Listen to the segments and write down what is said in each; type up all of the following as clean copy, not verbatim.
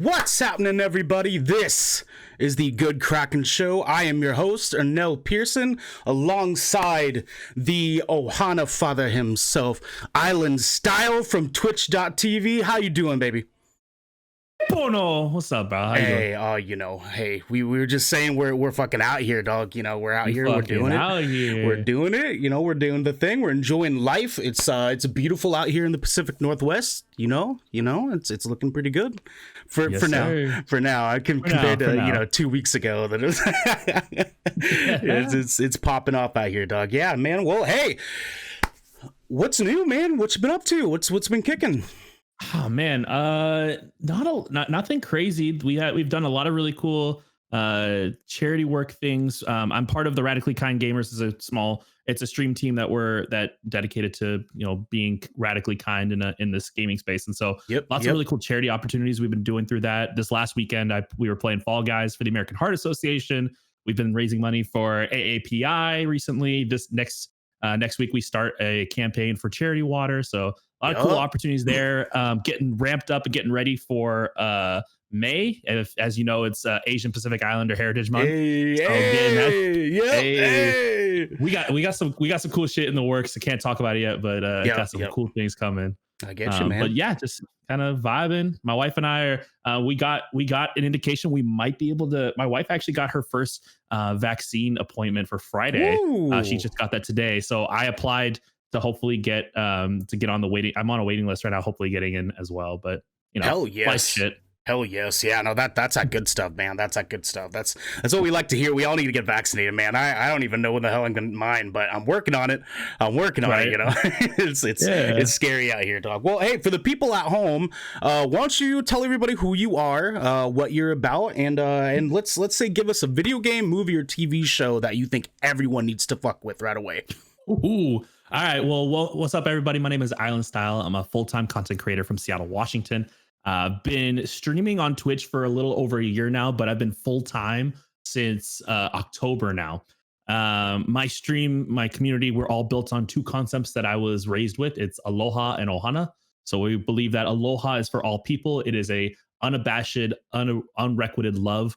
What's happening, everybody? This is the Good Kraken Show. I am your host, Ernell Pearson, alongside the Ohana father himself, IslandStyle from Twitch.tv. How you doing, baby? Bono, what's up, bro? How you doing? We were just saying we're fucking out here, dog. You know, we're out here, we're doing it. We're doing it. You know, we're doing the thing. We're enjoying life. It's beautiful out here in the Pacific Northwest. You know, it's looking pretty good for now. For now, I can compare to 2 weeks ago that it's popping off out here, dog. Yeah, man. Well, hey, what's new, man? What you been up to? What's been kicking? Oh man, nothing crazy. We've done a lot of really cool charity work things. I'm part of the Radically Kind Gamers. It's a stream team that dedicated to being radically kind in this gaming space, and so lots of really cool charity opportunities we've been doing through that. This last weekend, we were playing Fall Guys for the American Heart Association. We've been raising money for AAPI recently. This next week we start a campaign for Charity Water. So a lot of cool opportunities there. Getting ramped up and getting ready for May. As you know, it's Asian Pacific Islander Heritage Month. We got some cool shit in the works. I can't talk about it yet, but got some cool things coming. I get you, man. But yeah, just kind of vibing. My wife and I are. We got an indication we might be able to. My wife actually got her first vaccine appointment for Friday. She just got that today, so I applied to hopefully get on the waiting. I'm on a waiting list right now, hopefully getting in as well. But hell yes. Life shit. Hell yes. Yeah, no, that's that good stuff, man. That's that good stuff. That's what we like to hear. We all need to get vaccinated, man. I don't even know when the hell I'm going to mind, but I'm working on it. You know. It's scary out here, dog. Well, hey, for the people at home, why don't you tell everybody who you are, what you're about, and let's say give us a video game, movie, or TV show that you think everyone needs to fuck with right away. Ooh. All right. Well, what's up, everybody? My name is IslandStyle. I'm a full-time content creator from Seattle, Washington. Been streaming on Twitch for a little over a year now, but I've been full-time since October now. My community, we're all built on two concepts that I was raised with. It's Aloha and Ohana. So we believe that Aloha is for all people. It is a unabashed, unrequited love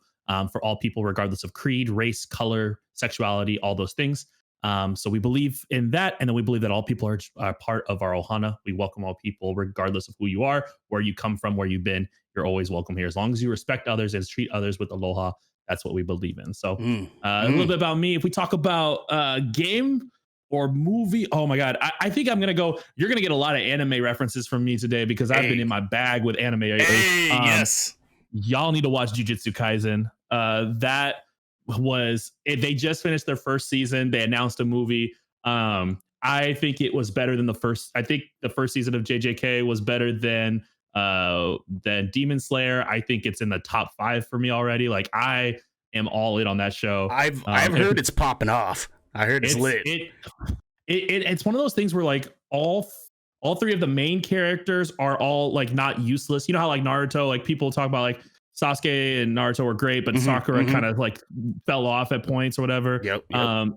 for all people, regardless of creed, race, color, sexuality, all those things. So we believe in that, and then we believe that all people are part of our Ohana. We welcome all people, regardless of who you are, where you come from, where you've been. You're always welcome here, as long as you respect others and treat others with aloha. That's what we believe in. So a little bit about me. If we talk about game or movie, oh my god, I think I'm gonna go. You're gonna get a lot of anime references from me today because I've been in my bag with anime. Yes, y'all need to watch Jujutsu Kaisen. They just finished their first season. They announced a movie. I think it was better than the first. I think the first season of JJK was better than Demon Slayer. I think it's in the top 5 for me already. Like, I am all in on that show. I've heard it's popping off. I heard it's lit. It's one of those things where like all 3 of the main characters are all like not useless. You know how like Naruto, like people talk about like Sasuke and Naruto were great, but Sakura kind of like fell off at points or whatever. Yep.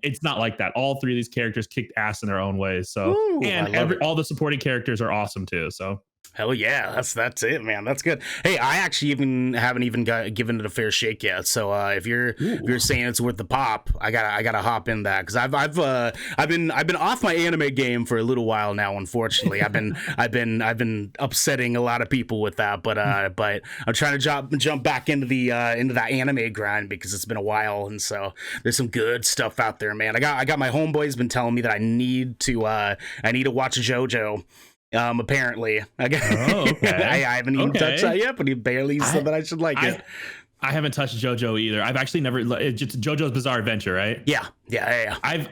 It's not like that. All 3 of these characters kicked ass in their own ways. So, all the supporting characters are awesome too. So. Hell yeah, that's it, man. That's good. Hey, I actually haven't given it a fair shake yet. So if you're saying it's worth the pop, I gotta hop in that because I've been off my anime game for a little while now. Unfortunately, I've been upsetting a lot of people with that, but I'm trying to jump back into that anime grind because it's been a while, and so there's some good stuff out there, man. I got my homeboys been telling me that I need to watch JoJo. Apparently, I haven't even touched that yet, but he barely said that I should like it. I haven't touched JoJo either. I've actually never. It's just JoJo's Bizarre Adventure, right? Yeah. I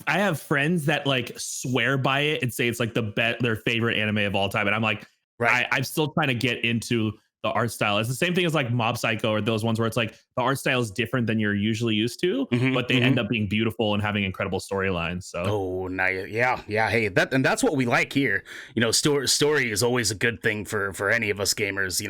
have friends that like swear by it and say it's like their favorite anime of all time, and I'm like, I'm still trying to get into the art style. It's the same thing as like Mob Psycho or those ones where it's like the art style is different than you're usually used to, but they end up being beautiful and having incredible storylines. So Oh, nice. Yeah. Hey, that's what we like here. Story is always a good thing for any of us gamers.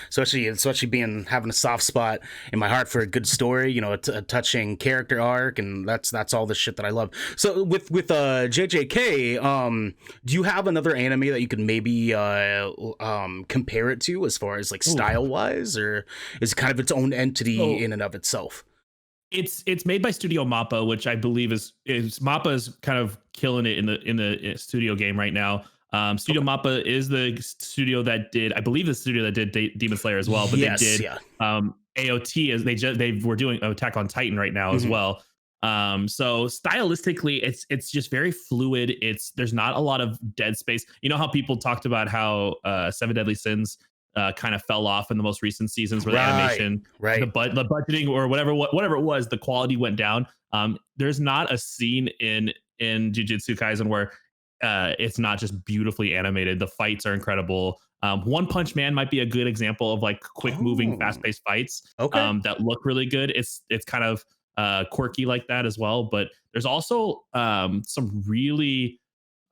Especially being having a soft spot in my heart for a good story. A touching character arc, and that's all the shit that I love. So with JJK, do you have another anime that you could maybe compare it to as far as like style wise, or is it kind of its own entity in and of itself? It's made by Studio Mappa, which I believe is Mappa is kind of killing it in the studio game right now. Studio Mappa is the studio that did, I believe, the studio that did Demon Slayer as well, but they did AOT as they were doing Attack on Titan right now as well. So stylistically, it's just very fluid. There's not a lot of dead space. You know how people talked about how Seven Deadly Sins kind of fell off in the most recent seasons where the animation, the budgeting or whatever it was, the quality went down. There's not a scene in Jujutsu Kaisen where it's not just beautifully animated. The fights are incredible. One Punch Man might be a good example of like quick moving, fast paced fights that look really good. It's kind of quirky like that as well. But there's also some really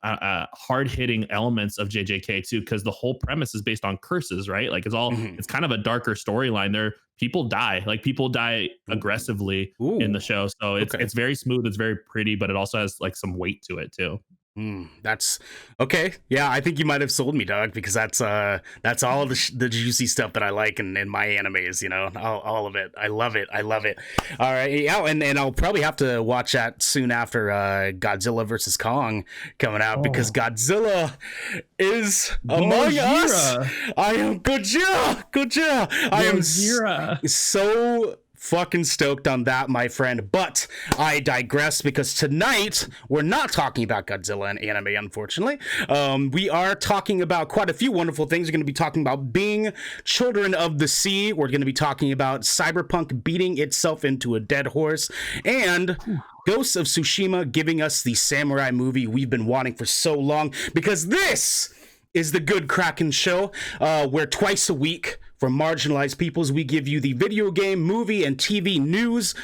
hard-hitting elements of JJK too, because the whole premise is based on curses, right? Like it's kind of a darker storyline. People die aggressively in the show, so it's very smooth, it's very pretty, but it also has like some weight to it too. That's okay. Yeah, I think you might have sold me, dog, because that's all the juicy stuff that I like in my animes. All of it. I love it. All right, yeah, and I'll probably have to watch that soon after Godzilla versus Kong coming out, because Godzilla is among us. I am Gojira. I am so fucking stoked on that, my friend. But I digress, because tonight we're not talking about Godzilla and anime, unfortunately. We are talking about quite a few wonderful things. We're going to be talking about being children of the sea. We're going to be talking about Cyberpunk beating itself into a dead horse, and Ghost of Tsushima giving us the samurai movie we've been wanting for so long, because this is the Good Kraken Show, where twice a week, for marginalized peoples, we give you the video game, movie, and TV news,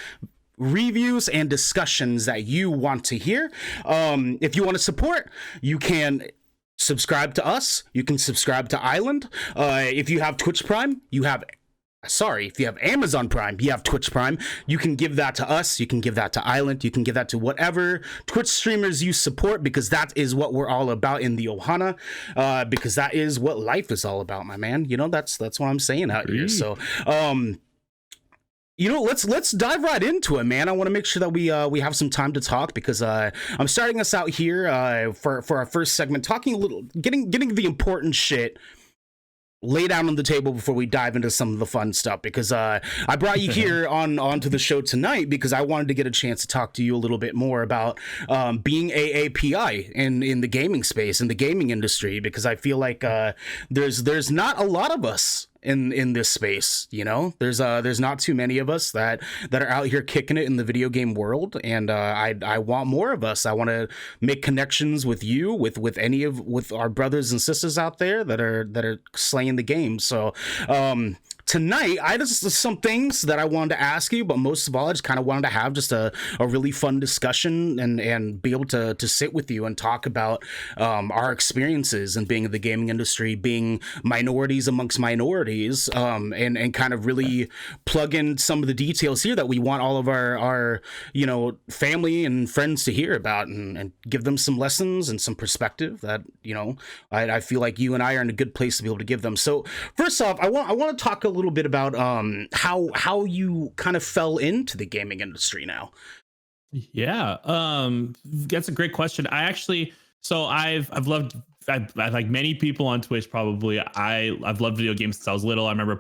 reviews, and discussions that you want to hear. If you want to support, you can subscribe to us. You can subscribe to Island. If you have Twitch Prime, if you have Amazon Prime, you have Twitch Prime, you can give that to us, you can give that to Island, you can give that to whatever Twitch streamers you support, because that is what we're all about in the Ohana, because that is what life is all about, my man. That's what I'm saying out here. So, let's dive right into it, man. I want to make sure that we have some time to talk, because I'm starting us out here for our first segment, talking a little, getting the important shit lay down on the table before we dive into some of the fun stuff, because I brought you here onto the show tonight because I wanted to get a chance to talk to you a little bit more about being AAPI in the gaming space, in the gaming industry, because I feel like there's not a lot of us in this space. There's not too many of us that are out here kicking it in the video game world, and I want more of us. I want to make connections with you, with our brothers and sisters out there that are slaying the game. So tonight, I just some things that I wanted to ask you, but most of all, I just kind of wanted to have just a really fun discussion and be able to sit with you and talk about our experiences in being in the gaming industry, being minorities amongst minorities, and kind of really plug in some of the details here that we want all of our family and friends to hear about, and give them some lessons and some perspective that I feel like you and I are in a good place to be able to give them. So first off, I want to talk a little bit about how you kind of fell into the gaming industry now. That's a great question. I've loved, like many people on Twitch probably, I've loved video games since I was little. I remember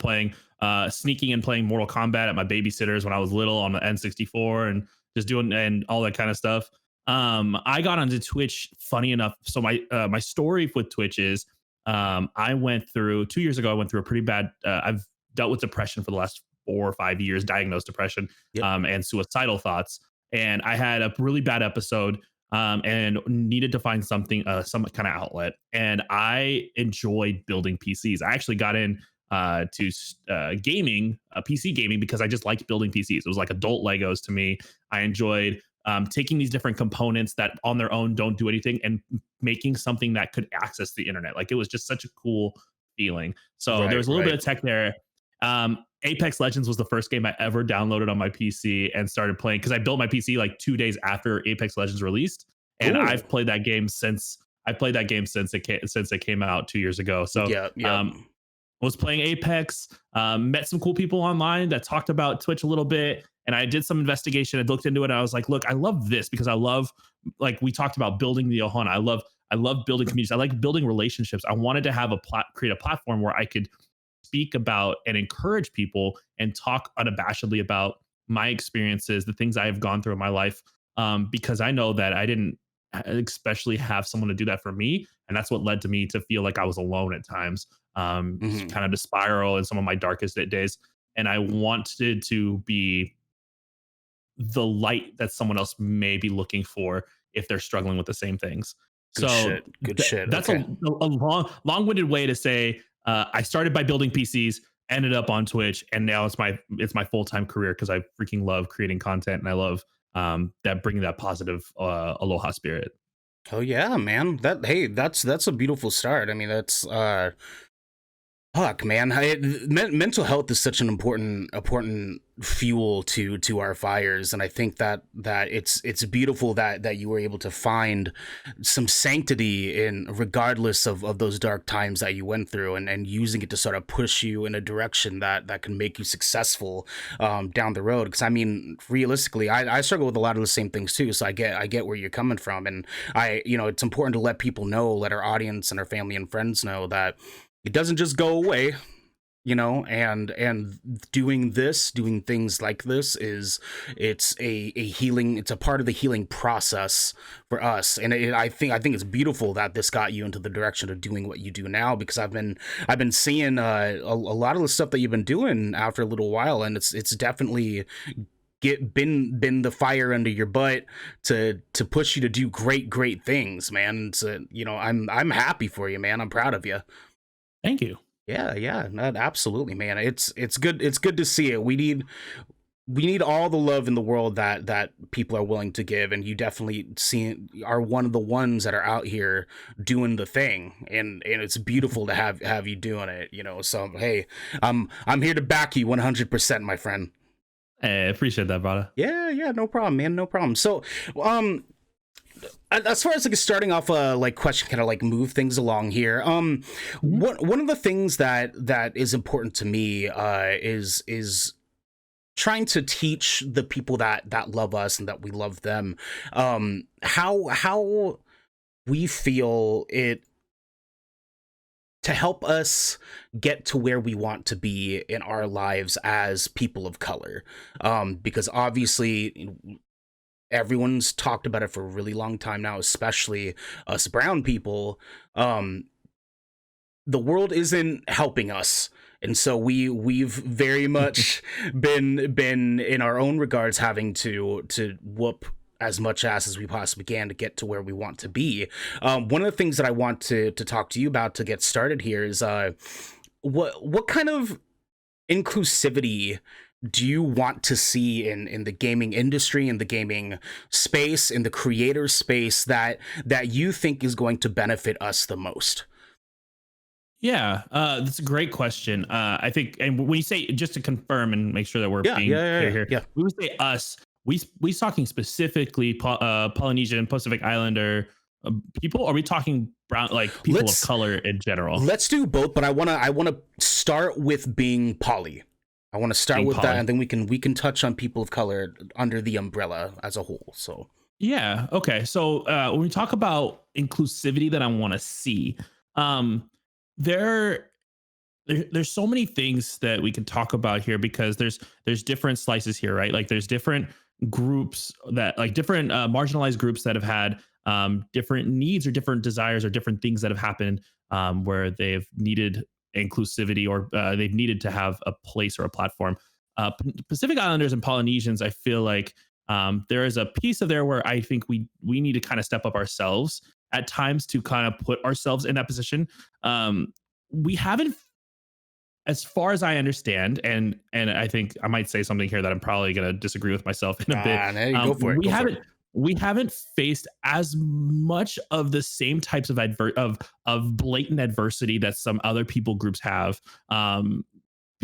sneaking and playing Mortal Kombat at my babysitter's when I was little on the N64, and just doing and all that kind of stuff. I got onto Twitch, funny enough. So my story with Twitch is I went through 2 years ago. I went through a pretty bad. I've dealt with depression for the last 4 or 5 years, diagnosed depression, and suicidal thoughts. And I had a really bad episode, and needed to find something, some kind of outlet. And I enjoyed building PCs. I actually got in gaming, PC gaming, because I just liked building PCs. It was like adult Legos to me. I enjoyed taking these different components that on their own don't do anything and making something that could access the internet. Like, it was just such a cool feeling. So there Right, was a little bit right. of tech there. Apex Legends was the first game I ever downloaded on my PC and started playing, because I built my PC like 2 days after Apex Legends released, and Ooh. I've played that game since. I played that game since it came out 2 years ago. So Yeah, yeah. was playing Apex, met some cool people online that talked about Twitch a little bit. And I did some investigation. I looked into it. And I was like, look, I love this because I love, like we talked about, building the Ohana. I love building communities. I like building relationships. I wanted to have create a platform where I could speak about and encourage people and talk unabashedly about my experiences, the things I have gone through in my life. Because I know that I didn't especially have someone to do that for me. And that's what led to me to feel like I was alone at times, Hmm. kind of to spiral in some of my darkest days. And I wanted to be the light that someone else may be looking for if they're struggling with the same things. Good So shit. Good shit. that's Okay. a long-winded way to say I started by building PCs, ended up on Twitch, and now it's my full-time career because I freaking love creating content and I love that bringing that positive aloha spirit. Oh yeah, man. That's a beautiful start. I mean, that's fuck, man. Mental health is such an important fuel to our fires, and I think that it's beautiful that you were able to find some sanctity in, regardless of those dark times that you went through, and using it to sort of push you in a direction that can make you successful down the road. Because I mean, realistically, I struggle with a lot of the same things too. So I get where you're coming from, and it's important to let people know, let our audience and our family and friends know that it doesn't just go away, and doing things like this it's a healing, it's a part of the healing process for us. And I think it's beautiful that this got you into the direction of doing what you do now, because I've been seeing a lot of the stuff that you've been doing after a little while, and it's definitely been the fire under your butt to push you to do great things, man. So I'm happy for you, man. I'm proud of you. Thank you. Yeah, yeah, no, absolutely, man. It's good. It's good to see it. We need all the love in the world that people are willing to give, and you definitely are one of the ones that are out here doing the thing, and it's beautiful to have you doing it. So hey, I'm here to back you 100%, my friend. Hey, I appreciate that, brother. Yeah, yeah, no problem, man, no problem. So, um, as far as like starting off a like question, kind of like move things along here, Mhm. one of the things that is important to me is trying to teach the people that love us and that we love them, how we feel it to help us get to where we want to be in our lives as people of color, because obviously everyone's talked about it for a really long time now, especially us brown people. um the world isn't helping us, and so we've very much been in our own regards having to whoop as much ass as we possibly can to get to where we want to be. One of the things that I want to talk to you about to get started here is what kind of inclusivity do you want to see in the gaming industry, in the gaming space, in the creator space, that you think is going to benefit us the most? Yeah, that's a great question. I think, and when you say, just to confirm and make sure that we're Yeah, yeah, being yeah, clear yeah, here, yeah. we would say us. We talking specifically Polynesian, Pacific Islander people? Or are we talking brown, like people of let's color in general? let's do both, but I want to start with being poly. I want to start Being with that, poly. and then we can touch on people of color under the umbrella as a whole. So Yeah. Okay. So when we talk about inclusivity that I want to see, um, there there's so many things that we can talk about here because there's different slices here, right? Like there's different groups that, like different marginalized groups that have had different needs or different desires or different things that have happened where they've needed inclusivity or they've needed to have a place or a platform. Pacific Islanders and Polynesians, I feel like there is a piece of there where I think we need to kind of step up ourselves at times to kind of put ourselves in that position. We haven't as far as I understand, and I think I might say something here that I'm probably going to disagree with myself in a bit. No, you go for it. We Go for haven't it. we haven't faced as much of the same types of of blatant adversity that some other people groups have.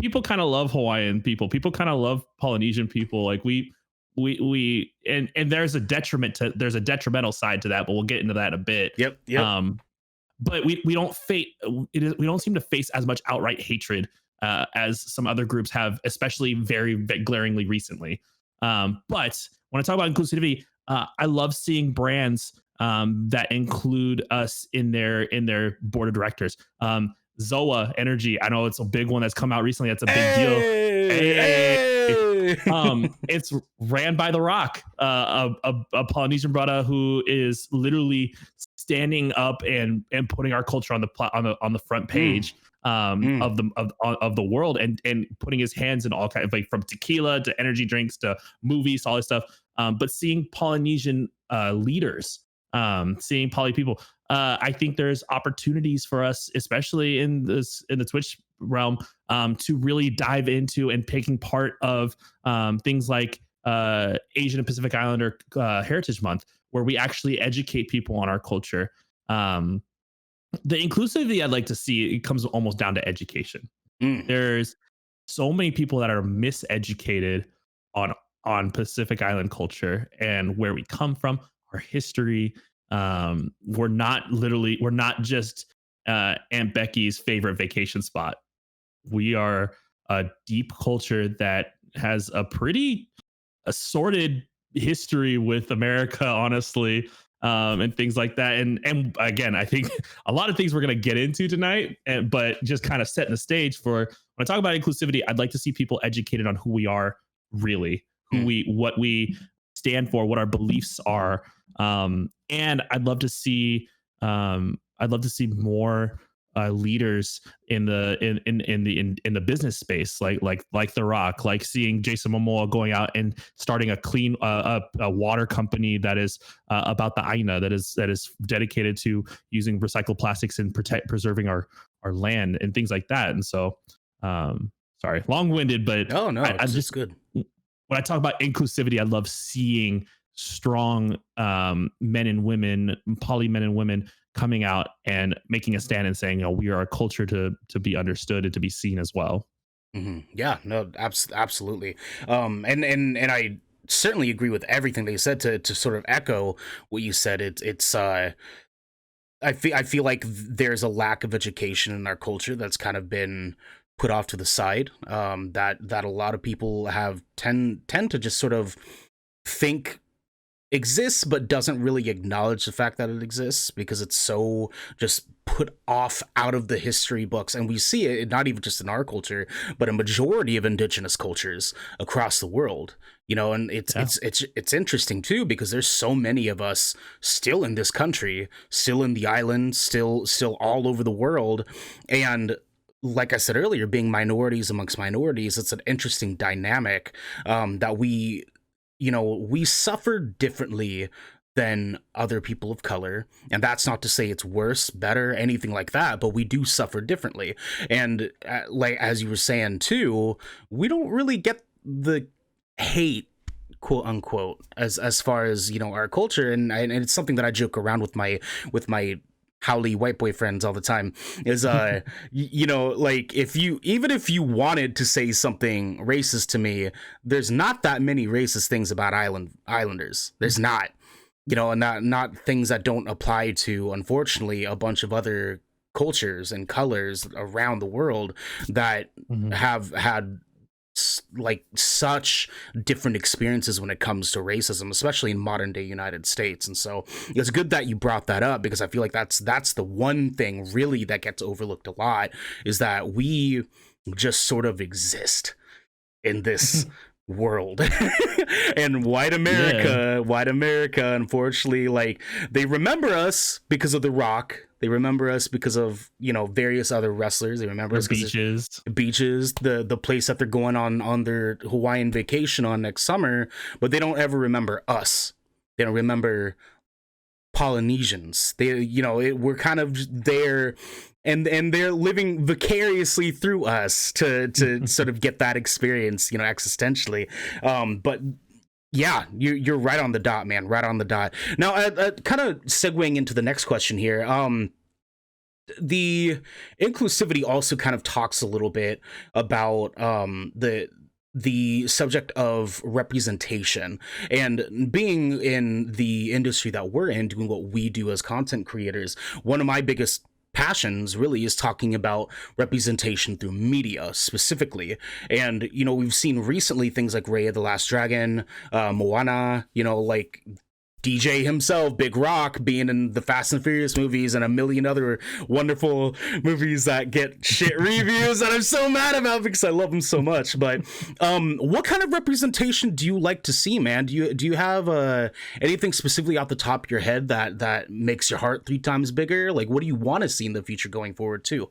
People kind of love Hawaiian people. People kind of love Polynesian people. Like and there's a detrimental side to that, but we'll get into that in a bit. Yep. Yep. But we don't face we don't seem to face as much outright hatred as some other groups have, especially very glaringly recently. But when I talk about inclusivity, I love seeing brands that include us in their board of directors. Zoa Energy, I know it's a big one that's come out recently. That's a big deal. Hey. It's ran by The Rock, a Polynesian brother who is literally standing up and putting our culture on the front page of the world, and putting his hands in all kinds of, like, from tequila to energy drinks to movies, all this stuff. But seeing Polynesian leaders, seeing poly people, I think there's opportunities for us, especially in the Twitch realm, to really dive into and taking part of things like Asian and Pacific Islander Heritage Month, where we actually educate people on our culture. The inclusivity I'd like to see, it comes almost down to education. There's so many people that are miseducated on Pacific Island culture and where we come from, our history. We're not just Aunt Becky's favorite vacation spot. We are a deep culture that has a pretty assorted history with America, honestly, and things like that. And again, I think a lot of things we're going to get into tonight, but just kind of setting the stage for when I talk about inclusivity, I'd like to see people educated on who we are, really, what we stand for, what our beliefs are. And I'd love to see more leaders in the business space, like The Rock, like seeing Jason Momoa going out and starting a clean a water company that is about the Aina, that is dedicated to using recycled plastics and preserving our land and things like that. And so, sorry, long-winded, but no, I'm just good. When I talk about inclusivity, I love seeing strong men and women, poly men and women, coming out and making a stand and saying, we are a culture to be understood and to be seen as well. Mm-hmm. Yeah, no, absolutely. And I certainly agree with everything they said. To sort of echo what you said, it's I feel like there's a lack of education in our culture that's kind of been put off to the side. That a lot of people tend to just sort of think exists, but doesn't really acknowledge the fact that it exists, because it's so just put off out of the history books. And we see it not even just in our culture, but a majority of indigenous cultures across the world, and it's interesting too, because there's so many of us still in this country, still in the island, still all over the world. And like I said earlier, being minorities amongst minorities, it's an interesting dynamic that we suffer differently than other people of color. And that's not to say it's worse, better, anything like that, but we do suffer differently. And like, as you were saying too, we don't really get the hate, quote unquote, as far as, our culture. And it's something that I joke around with my howly white boy friends all the time, is like, if you wanted to say something racist to me, there's not that many racist things about islanders. There's not, and not things that don't apply to, unfortunately, a bunch of other cultures and colors around the world that have had like such different experiences when it comes to racism, especially in modern day United States. And so it's good that you brought that up, because I feel like that's the one thing really that gets overlooked a lot, is that we just sort of exist in this world. And white America, unfortunately, like, they remember us because of The Rock. They remember us because of, various other wrestlers. They remember us because beaches, the place that they're going on their Hawaiian vacation on next summer, but they don't ever remember us. They don't remember Polynesians. We're kind of there. and they're living vicariously through us to sort of get that experience, existentially. But yeah, you're right on the dot, man. Right on the dot. Now, kind of segueing into the next question here. The inclusivity also kind of talks a little bit about the subject of representation, and being in the industry that we're in, doing what we do as content creators. One of my biggest passions really is talking about representation through media specifically. And we've seen recently things like Raya the Last Dragon, Moana, like DJ himself, Big Rock, being in the Fast and Furious movies and a million other wonderful movies that get shit reviews that I'm so mad about because I love them so much. But what kind of representation do you like to see, man? Do you have anything specifically off the top of your head that makes your heart 3 times bigger? Like, what do you want to see in the future going forward too?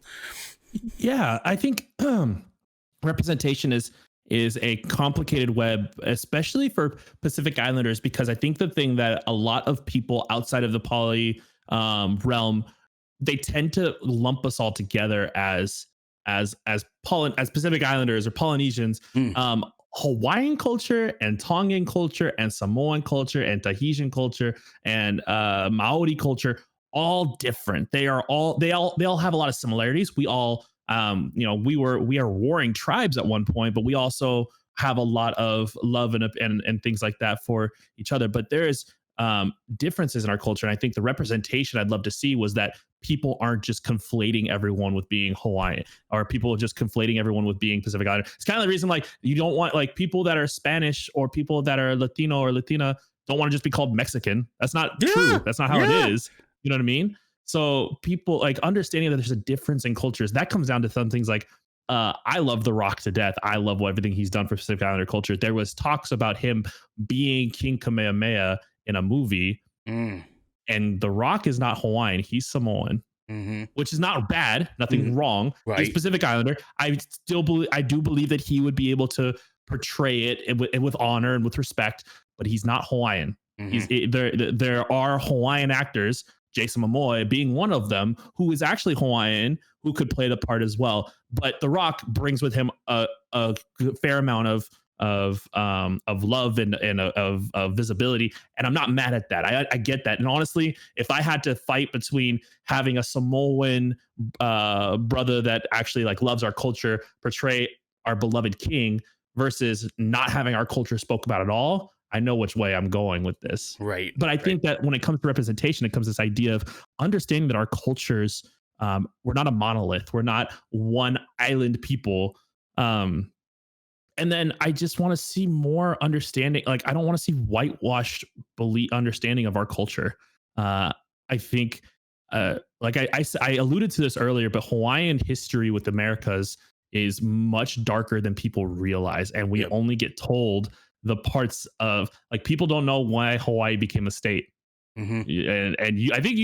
Yeah, I think representation is a complicated web, especially for Pacific Islanders, because I think the thing that a lot of people outside of the poly realm, they tend to lump us all together as Pacific Islanders or Polynesians. Hawaiian culture and Tongan culture and Samoan culture and Tahitian culture and Maori culture, all different. They all have a lot of similarities. We all we are warring tribes at one point, but we also have a lot of love and things like that for each other. But there is differences in our culture. And I think the representation I'd love to see was that people aren't just conflating everyone with being Hawaiian, or people just conflating everyone with being Pacific Islander. It's kind of the reason, like, you don't want, like, people that are Spanish or people that are Latino or Latina don't want to just be called Mexican. That's not true. That's not how it is. You know what I mean? So people, like, understanding that there's a difference in cultures, that comes down to some things like, I love The Rock to death. I love everything he's done for Pacific Islander culture. There was talks about him being King Kamehameha in a movie, and The Rock is not Hawaiian. He's Samoan, which is not bad. Nothing wrong. Right. He's Pacific Islander. I do believe that he would be able to portray it with honor and with respect, but he's not Hawaiian. There are Hawaiian actors, Jason Momoa being one of them, who is actually Hawaiian, who could play the part as well. But The Rock brings with him a fair amount of love and of visibility, and I'm not mad at that. I get that. And honestly, if I had to fight between having a Samoan brother that actually, like, loves our culture portray our beloved king versus not having our culture spoke about at all, I know which way I'm going with this. Right. But I think that when it comes to representation, it comes this idea of understanding that our cultures, we're not a monolith. We're not one island people. And then I just want to see more understanding. Like, I don't want to see whitewashed understanding of our culture. I think, like I alluded to this earlier, but Hawaiian history with Americas is much darker than people realize. And we only get told the parts of, like, people don't know why Hawaii became a state. And I think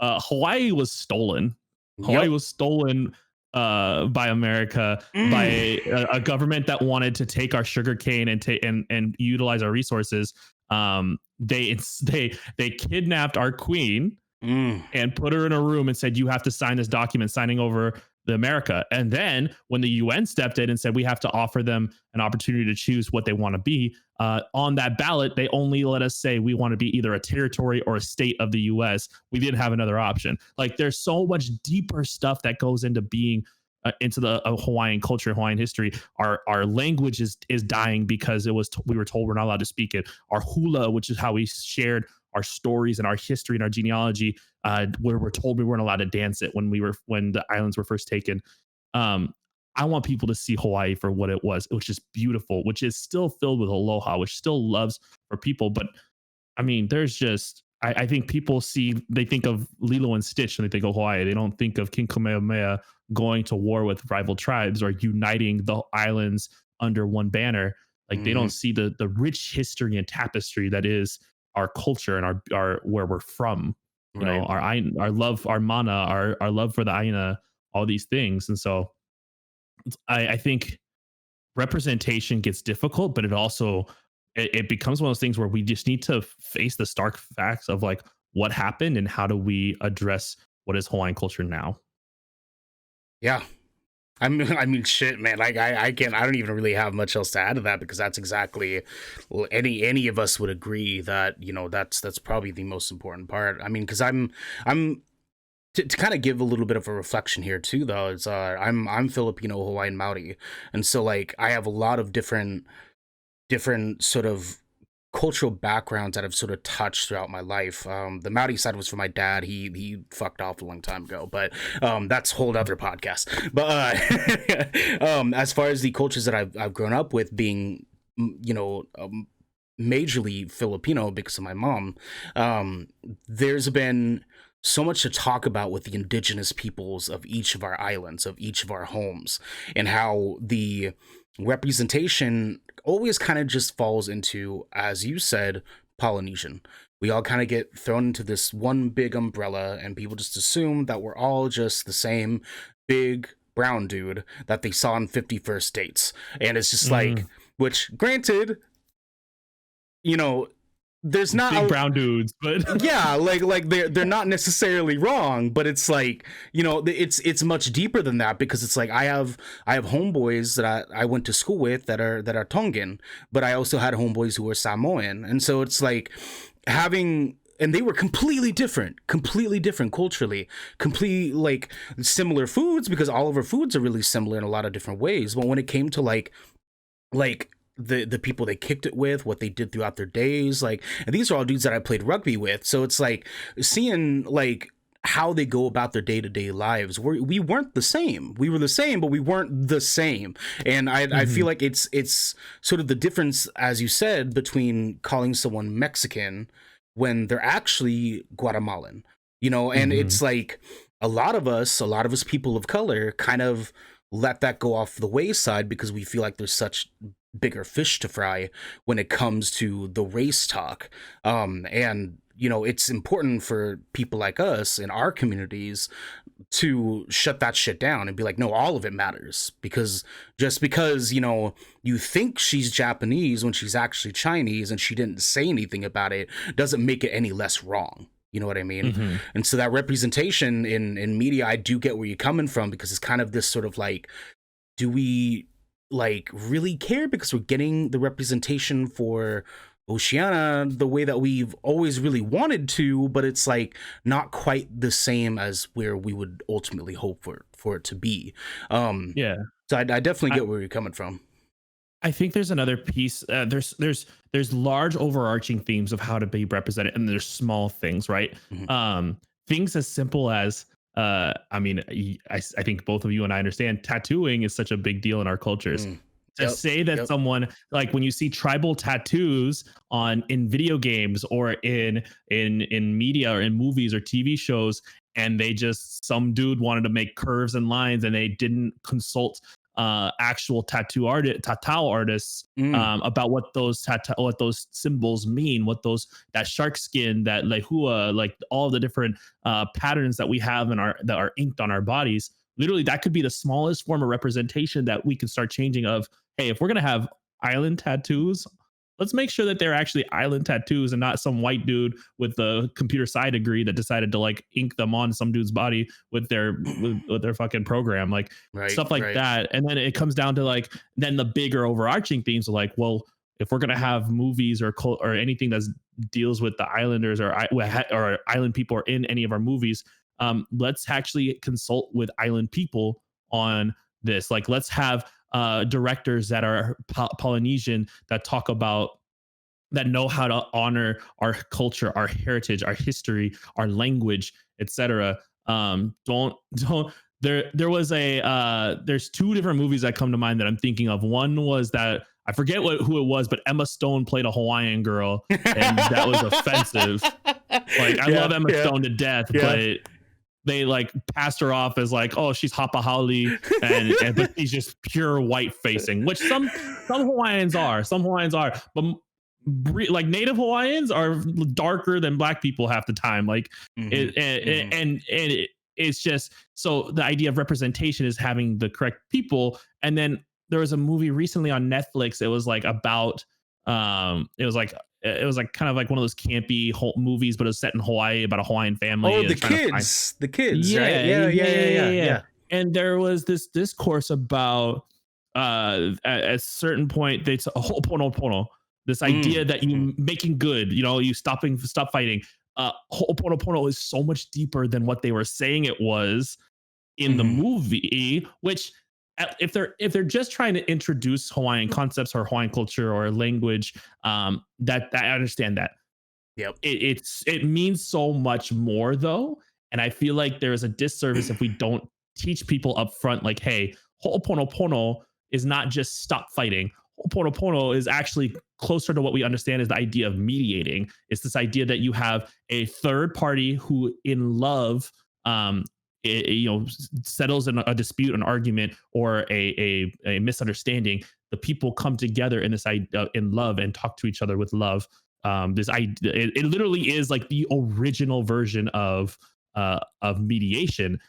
Hawaii was stolen. Hawaii was stolen by America, by a government that wanted to take our sugar cane and utilize our resources. They kidnapped our queen and put her in a room and said, you have to sign this document signing over the America. And then when the UN stepped in and said, we have to offer them an opportunity to choose what they want to be, on that ballot, they only let us say we want to be either a territory or a state of the US. We didn't have another option. Like, there's so much deeper stuff that goes into being into the Hawaiian culture, Hawaiian history. Our language is dying because we were told we're not allowed to speak it. Our hula, which is how we shared our stories and our history and our genealogy, where we're told we weren't allowed to dance it when the islands were first taken. I want people to see Hawaii for what it was, which is beautiful, which is still filled with aloha, which still loves for people. But I mean, there's just, I think people they think of Lilo and Stitch when they think of Hawaii. They don't think of King Kamehameha going to war with rival tribes or uniting the islands under one banner. Like, they don't see the rich history and tapestry that is our culture and our where we're from. You know, our love, our mana, our love for the Aina, all these things. And so I think representation gets difficult, but it also it becomes one of those things where we just need to face the stark facts of, like, what happened and how do we address what is Hawaiian culture now. Yeah. I mean, shit, man. Like, I can't. I don't even really have much else to add to that because that's exactly, well, any of us would agree that that's probably the most important part. I mean, because I'm to kind of give a little bit of a reflection here too, though. It's I'm Filipino, Hawaiian, Maori, and so like I have a lot of different sort of cultural backgrounds that I've sort of touched throughout my life. The Maori side was for my dad. He fucked off a long time ago, but that's a whole other podcast. But as far as the cultures that I've grown up with, being majorly Filipino because of my mom, there's been so much to talk about with the indigenous peoples of each of our islands, of each of our homes, and how the representation always kind of just falls into, as you said, Polynesian. We all kind of get thrown into this one big umbrella, and people just assume that we're all just the same big brown dude that they saw on 51st Dates. And it's just like, which granted, there's not big brown dudes, but yeah, like they're not necessarily wrong, but it's like, it's much deeper than that, because it's like I have homeboys that I went to school with that are Tongan, but I also had homeboys who were Samoan, and so it's like and they were completely different culturally, completely like similar foods, because all of our foods are really similar in a lot of different ways, but when it came to like the people they kicked it with, what they did throughout their days, like, and these are all dudes that I played rugby with, so it's like seeing like how they go about their day-to-day lives. We weren't the same. We were the same, but we weren't the same. And I feel like it's sort of the difference, as you said, between calling someone Mexican when they're actually Guatemalan, and it's like a lot of us people of color kind of let that go off the wayside because we feel like there's such bigger fish to fry when it comes to the race talk. And it's important for people like us in our communities to shut that shit down and be like, no, all of it matters, because just because you think she's Japanese when she's actually Chinese and she didn't say anything about it doesn't make it any less wrong. You know what I mean? And so that representation in media, I do get where you're coming from, because it's kind of this sort of like, do we like really care because we're getting the representation for Oceania the way that we've always really wanted to, but it's like not quite the same as where we would ultimately hope for it to be. Yeah. So I definitely get where you're coming from. I think there's another piece. There's large overarching themes of how to be represented, and there's small things, right? Things as simple as I mean, I think both of you and I understand tattooing is such a big deal in our cultures. To say that someone, like when you see tribal tattoos in video games or in media or in movies or TV shows, and some dude wanted to make curves and lines and they didn't consult actual tattoo artists about what those symbols mean, that shark skin, that lehua, like all the different patterns that we have that are inked on our bodies. Literally, that could be the smallest form of representation that we can start changing. Of, hey, if we're gonna have island tattoos, let's make sure that they're actually island tattoos and not some white dude with the computer sci degree that decided to like ink them on some dude's body with their fucking program, like stuff like that. And then it comes down to like, then the bigger overarching themes are like, well, if we're gonna have movies or anything that deals with the islanders or island people or in any of our movies, let's actually consult with island people on this. Like, let's have directors that are Polynesian that know how to honor our culture, our heritage, our history, our language, etc. Don't there was there's two different movies that come to mind that I'm thinking of. One was that I forget who it was, but Emma Stone played a Hawaiian girl, and that was offensive. Like, I love Emma Stone to death, but they like passed her off as like, oh, she's Hapahali, and but she's just pure white facing, which some Hawaiians are, but like native Hawaiians are darker than black people half the time. Like it's just, so the idea of representation is having the correct people. And then there was a movie recently on Netflix. It was like about it was like kind of like one of those campy movies, but it was set in Hawaii about a Hawaiian family. Oh, the kids, right? Yeah. and there was this discourse about at a certain point they ho'oponopono, this idea that Mm-hmm. you making good, you stop fighting. Ho'oponopono is so much deeper than what they were saying it was in the Mm-hmm. movie, which if they're just trying to introduce Hawaiian concepts or Hawaiian culture or language, that I understand that. Yep. It means so much more though, and I feel like there is a disservice if we don't teach people up front, like, hey, Ho'oponopono is not just stop fighting. Ho'oponopono is actually closer to what we understand is the idea of mediating. It's this idea that you have a third party who, in love, um, settles a dispute, an argument, or a misunderstanding. The people come together in this idea in love and talk to each other with love. This idea, it literally is like the original version of mediation,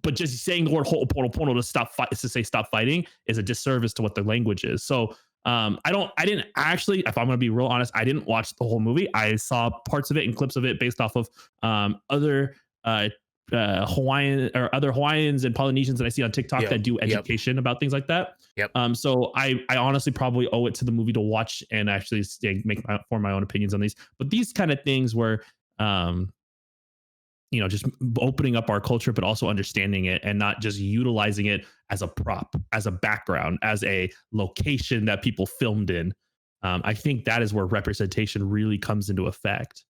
but just saying the word ho'oponopono to stop fight to say stop fighting is a disservice to what the language is. So I didn't actually, if I'm gonna be real honest, I didn't watch the whole movie. I saw parts of it and clips of it based off of other Hawaiian or other Hawaiians and Polynesians that I see on TikTok Yep. that do Yep. education about things like that. Yep. So I honestly probably owe it to the movie to watch and actually form my own opinions on these. But these kind of things where um, just opening up our culture, but also understanding it and not just utilizing it as a prop, as a background, as a location that people filmed in. I think that is where representation really comes into effect.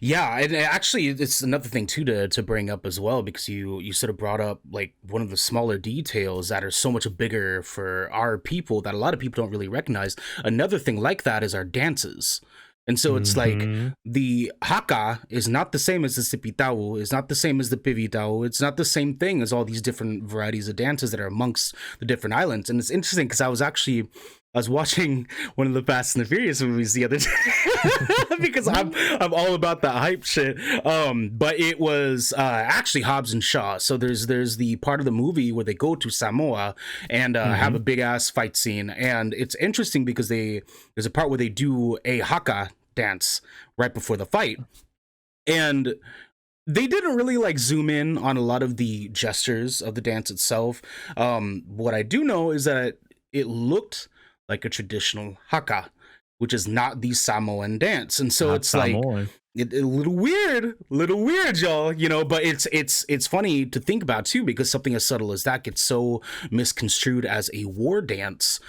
Yeah, and actually, it's another thing too to bring up as well, because you sort of brought up like one of the smaller details that are so much bigger for our people that a lot of people don't really recognize. Another thing like that is our dances. And so it's like Mhm. the haka is not the same as the sipitao, is not the same as the pivitao. It's not the same thing as all these different varieties of dances that are amongst the different islands. And it's interesting because I was watching one of the Fast and the Furious movies the other day because I'm all about that hype shit. But it was actually Hobbs and Shaw. So there's the part of the movie where they go to Samoa and have a big ass fight scene, and it's interesting because there's a part where they do a haka dance right before the fight, and they didn't really like zoom in on a lot of the gestures of the dance itself. What I do know is that it looked like a traditional haka, which is not the Samoan dance, and so Not it's like Samoan. a little weird, y'all. But it's funny to think about too, because something as subtle as that gets so misconstrued as a war dance,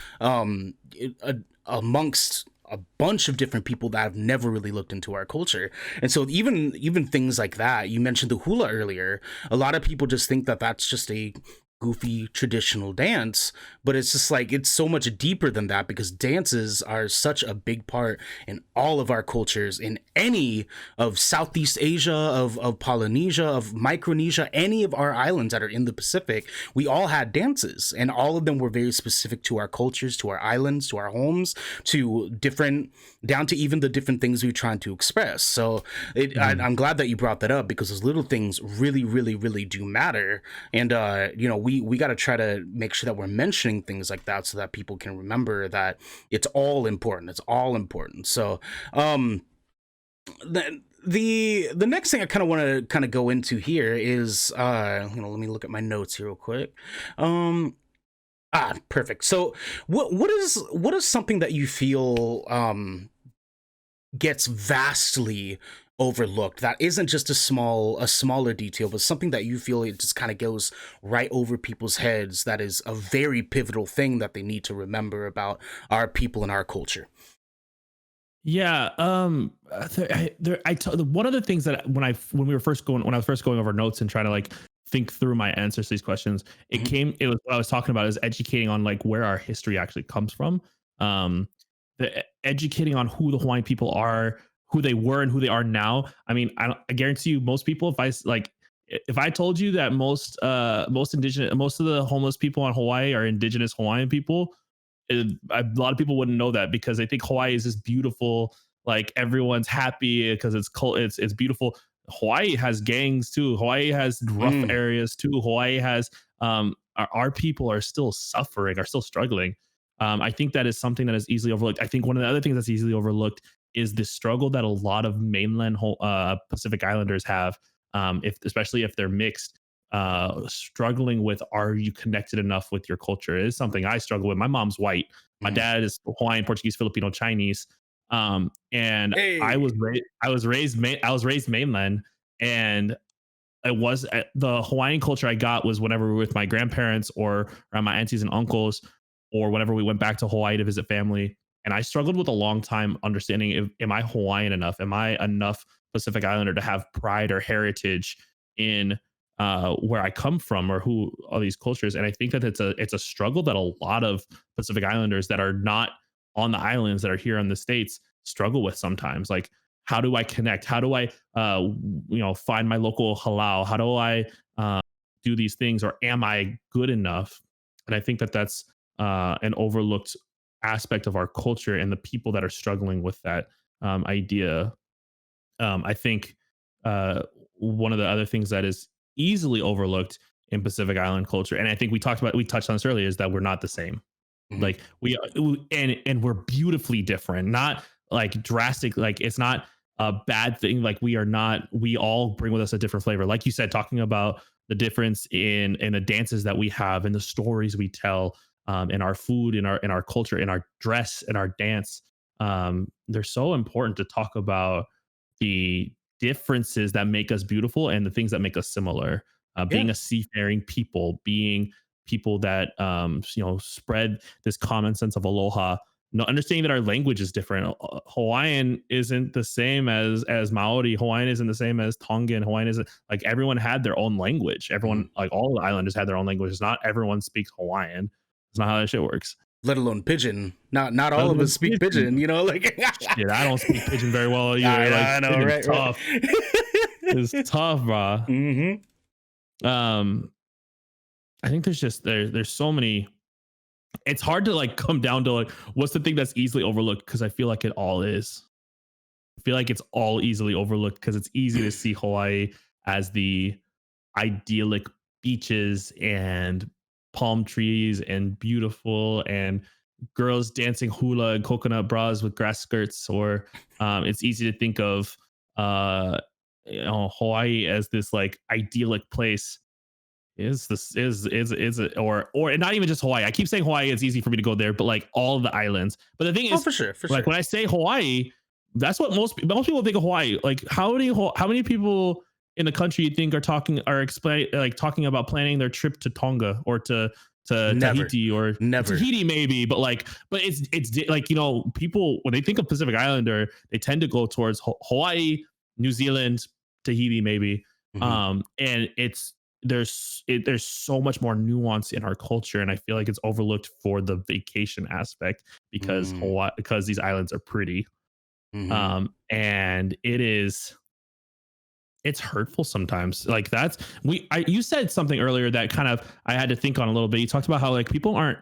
amongst a bunch of different people that have never really looked into our culture. And so even things like that, you mentioned the hula earlier, a lot of people just think that that's just a goofy traditional dance, but it's just like it's so much deeper than that, because dances are such a big part in all of our cultures, in any of Southeast Asia, of Polynesia, of Micronesia, any of our islands that are in the Pacific. We all had dances, and all of them were very specific to our cultures, to our islands, to our homes, to different, down to even the different things we're trying to express. So I'm glad that you brought that up, because those little things really, really, really do matter. And we got to try to make sure that we're mentioning things like that so that people can remember that it's all important. It's all important. So the next thing I kind of want to kind of go into here is let me look at my notes here real quick. Perfect. So what is something that you feel gets vastly overlooked, that isn't just a smaller detail, but something that you feel it just kind of goes right over people's heads, that is a very pivotal thing that they need to remember about our people and our culture? Yeah. One of the things that when I was first going over notes and trying to like think through my answers to these questions, Mhm. it was what I was talking about is educating on like where our history actually comes from. Um, educating on who the Hawaiian people are, who they were, and who they are now. I mean, I guarantee you, most people, if I told you that most of the homeless people on Hawaii are indigenous Hawaiian people, a lot of people wouldn't know that because they think Hawaii is this beautiful, like everyone's happy because it's cold, it's beautiful. Hawaii has gangs too. Hawaii has rough Mm. areas too. Hawaii has our people are still suffering, are still struggling. I think that is something that is easily overlooked. I think one of the other things that's easily overlooked is the struggle that a lot of mainland Pacific Islanders have, if especially if they're mixed. struggling with, are you connected enough with your culture? It is something I struggle with. My mom's white. My Mhm. dad is Hawaiian, Portuguese, Filipino, Chinese. And Hey. I was raised mainland, and it was the Hawaiian culture I got was whenever we were with my grandparents or around my aunties and uncles, or whenever we went back to Hawaii to visit family. And I struggled with a long time understanding, if, am I Hawaiian enough? Am I enough Pacific Islander to have pride or heritage in where I come from, or who all these cultures? And I think that it's a struggle that a lot of Pacific Islanders that are not on the islands, that are here in the States, struggle with sometimes. Like, how do I connect? How do I find my local halal? How do I do these things, or am I good enough? And I think that that's an overlooked aspect of our culture, and the people that are struggling with that idea. I think uh, one of the other things that is easily overlooked in Pacific Island culture, and I think we touched on this earlier, is that we're not the same. Mhm. Like and we're beautifully different, not like drastic. Like, it's not a bad thing. Like, we all bring with us a different flavor. Like you said, talking about the difference in the dances that we have and the stories we tell, in our food, in our culture, in our dress, in our dance. They're so important to talk about the differences that make us beautiful and the things that make us similar. Yeah. Being a seafaring people, being people that spread this common sense of aloha. No, understanding that our language is different. Hawaiian isn't the same as Maori. Hawaiian isn't the same as Tongan. Hawaiian isn't, like, everyone had their own language. Everyone, Mhm. like, all the islanders had their own language. It's not everyone speaks Hawaiian. It's not how that shit works. Let alone pigeon. Not Let all of alone us speak pigeon. pigeon, you know, like Shit, I don't speak pigeon very well either. Like, I know, pigeon's right, right. tough. It's tough, bro. Mhm. Um, I think there's so many. It's hard to, like, come down to, like, what's the thing that's easily overlooked, because I feel like it all is. I feel like it's all easily overlooked because it's easy to see Hawaii as the idyllic beaches and palm trees and beautiful, and girls dancing hula and coconut bras with grass skirts. Or it's easy to think of uh, Hawaii as this, like, idyllic place. Or not even just Hawaii. I keep saying Hawaii, it's easy for me to go there, but like all of the islands. But the thing Oh, is, for sure, for like, sure. when I say Hawaii, that's what most people think of Hawaii. Like, how many people in the country you think are explain like talking about planning their trip to Tonga, or to Never. Tahiti, or Never. Tahiti maybe, but it's like, people, when they think of Pacific Islander, they tend to go towards Hawaii, New Zealand, Tahiti maybe. Mhm. And there's so much more nuance in our culture, and I feel like it's overlooked for the vacation aspect, because Mm. Hawaii, because these islands are pretty. Mhm. And it's hurtful sometimes. Like, you said something earlier that kind of I had to think on a little bit. You talked about how, like, people aren't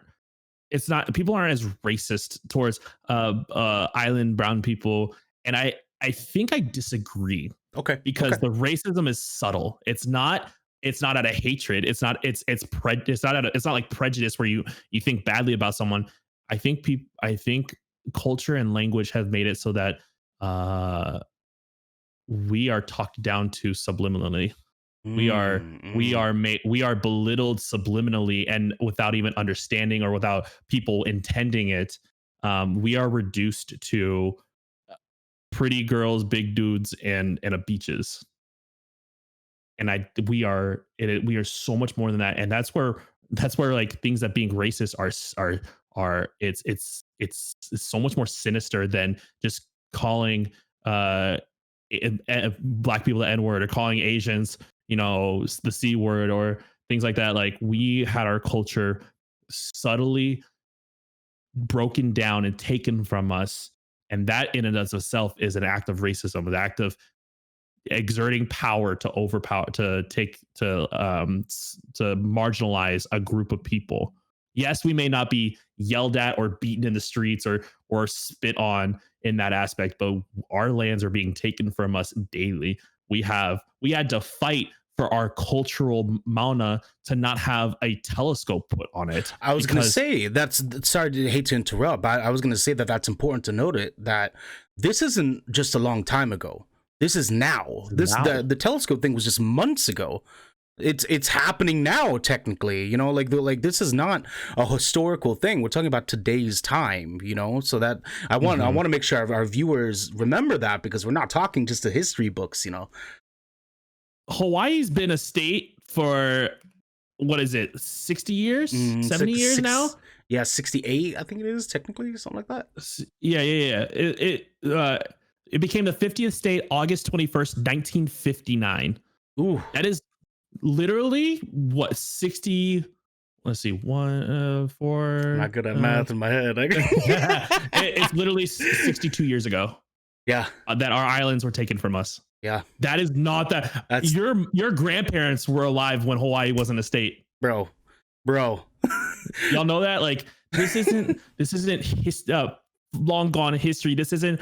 as racist towards island brown people, and I think I disagree, Okay, because okay. the racism is subtle. It's not out of hatred. It's not like prejudice where you think badly about someone. I think culture and language have made it so that uh we are talked down to subliminally. Mm, mm. We are belittled subliminally, and without even understanding, or without people intending it. We are reduced to pretty girls, big dudes, and a beaches. And we are so much more than that. And that's where like things that being racist are it's so much more sinister than just calling uh black people the n-word, or calling Asians the c word, or things like that. Like, we had our culture subtly broken down and taken from us, and that in and of itself is an act of racism, an act of exerting power to overpower, to marginalize a group of people. Yes, we may not be yelled at or beaten in the streets, or spit on in that aspect, but our lands are being taken from us daily. We had to fight for our cultural mauna to not have a telescope put on it, I was gonna because say sorry to hate to interrupt, but I was gonna say that that's important to note it that this isn't just a long time ago. This is now. This now the telescope thing was just months ago. it's happening now technically, you know, like this is not a historical thing. We're talking about today's time, you know, so that I want to make sure our viewers remember that, because we're not talking just the history books, you know. Hawaii's been a state for, what is it, 60 years, 70 years now? Yeah, 68 I think it is, technically, something like that. Yeah. It became the 50th state August 21st 1959. Ooh, that is literally what, 60, let's see, 4, I'm not good at math in my head. It's literally 62 years ago, yeah, that our islands were taken from us. Yeah, that is not that. That's, your grandparents were alive when Hawaii wasn't a state, bro. Y'all know that? Like, this isn't long gone history. This isn't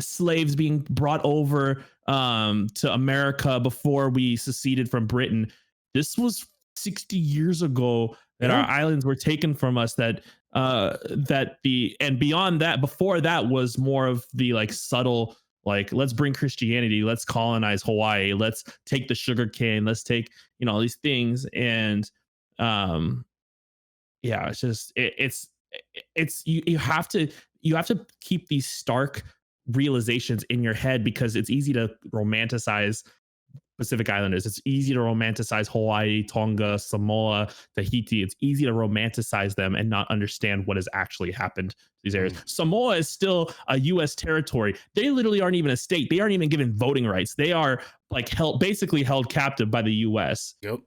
slaves being brought over to America before we seceded from Britain. This was 60 years ago that our islands were taken from us. And beyond that, before that was more of the like subtle, like, let's bring Christianity, let's colonize Hawaii, let's take the sugar cane, let's take, you know, these things. And yeah, it's just it's you have to keep these stark realizations in your head, because it's easy to romanticize Pacific Islanders. It's easy to romanticize Hawaii, Tonga, Samoa, Tahiti. It's easy to romanticize them and not understand what has actually happened to these areas. Samoa is still a U.S. territory. They literally aren't even a state. They aren't even given voting rights. They are like basically held captive by the U.S. Yep.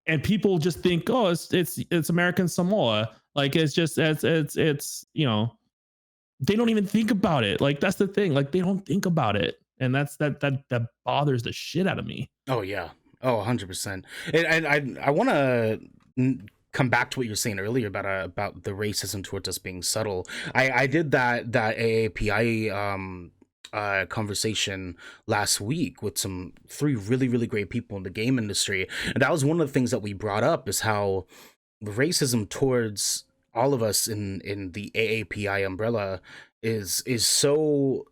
And people just think, oh, it's American Samoa. Like, it's you know, they don't even think about it. Like, that's the thing. Like, they don't think about it. And that bothers the shit out of me. Oh yeah. Oh, 100%. And I want to come back to what you were saying earlier about the racism towards us being subtle. I did that AAPI conversation last week with some 3 really, really great people in the game industry. And that was one of the things that we brought up, is how the racism towards all of us in the AAPI umbrella is so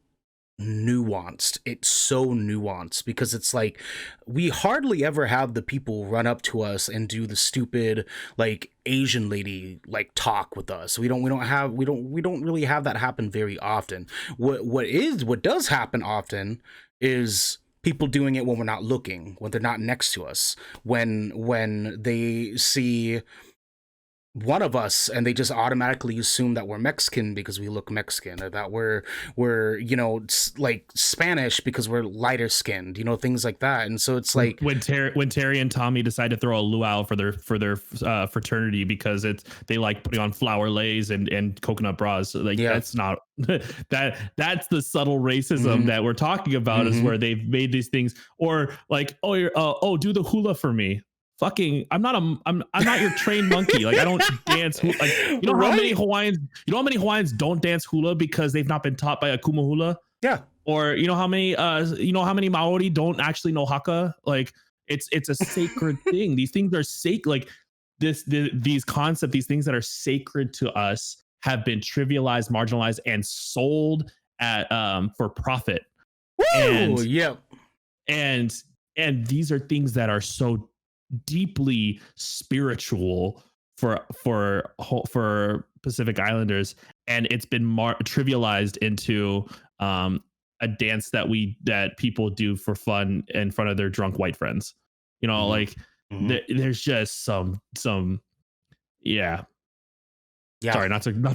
nuanced. It's so nuanced, because it's like we hardly ever have the people run up to us and do the stupid like Asian lady like talk with us. We don't really have that happen very often. What does happen often is people doing it when we're not looking, when they're not next to us, when they see one of us and they just automatically assume that we're Mexican because we look Mexican, or that we're you know, like Spanish because we're lighter skinned, you know, things like that. And so it's like when Terry and Tommy decide to throw a luau for their fraternity because they like putting on flower lays and coconut bras. Like, that's not that's the subtle racism that we're talking about, is where they've made these things. Or like, do the hula for me. Fucking, I'm not your trained monkey. Like, I don't dance. Like, you know how many Hawaiians don't dance hula because they've not been taught by a kuma hula? Yeah. Or you know how many Maori don't actually know haka? Like, it's a sacred thing. These things are sacred. Like, these concepts, these things that are sacred to us have been trivialized, marginalized, and sold at for profit. Woo! Yep. And these are things that are so deeply spiritual for Pacific Islanders, and it's been trivialized into a dance that people do for fun in front of their drunk white friends. You know, like there's just some Yeah. Sorry, not to no,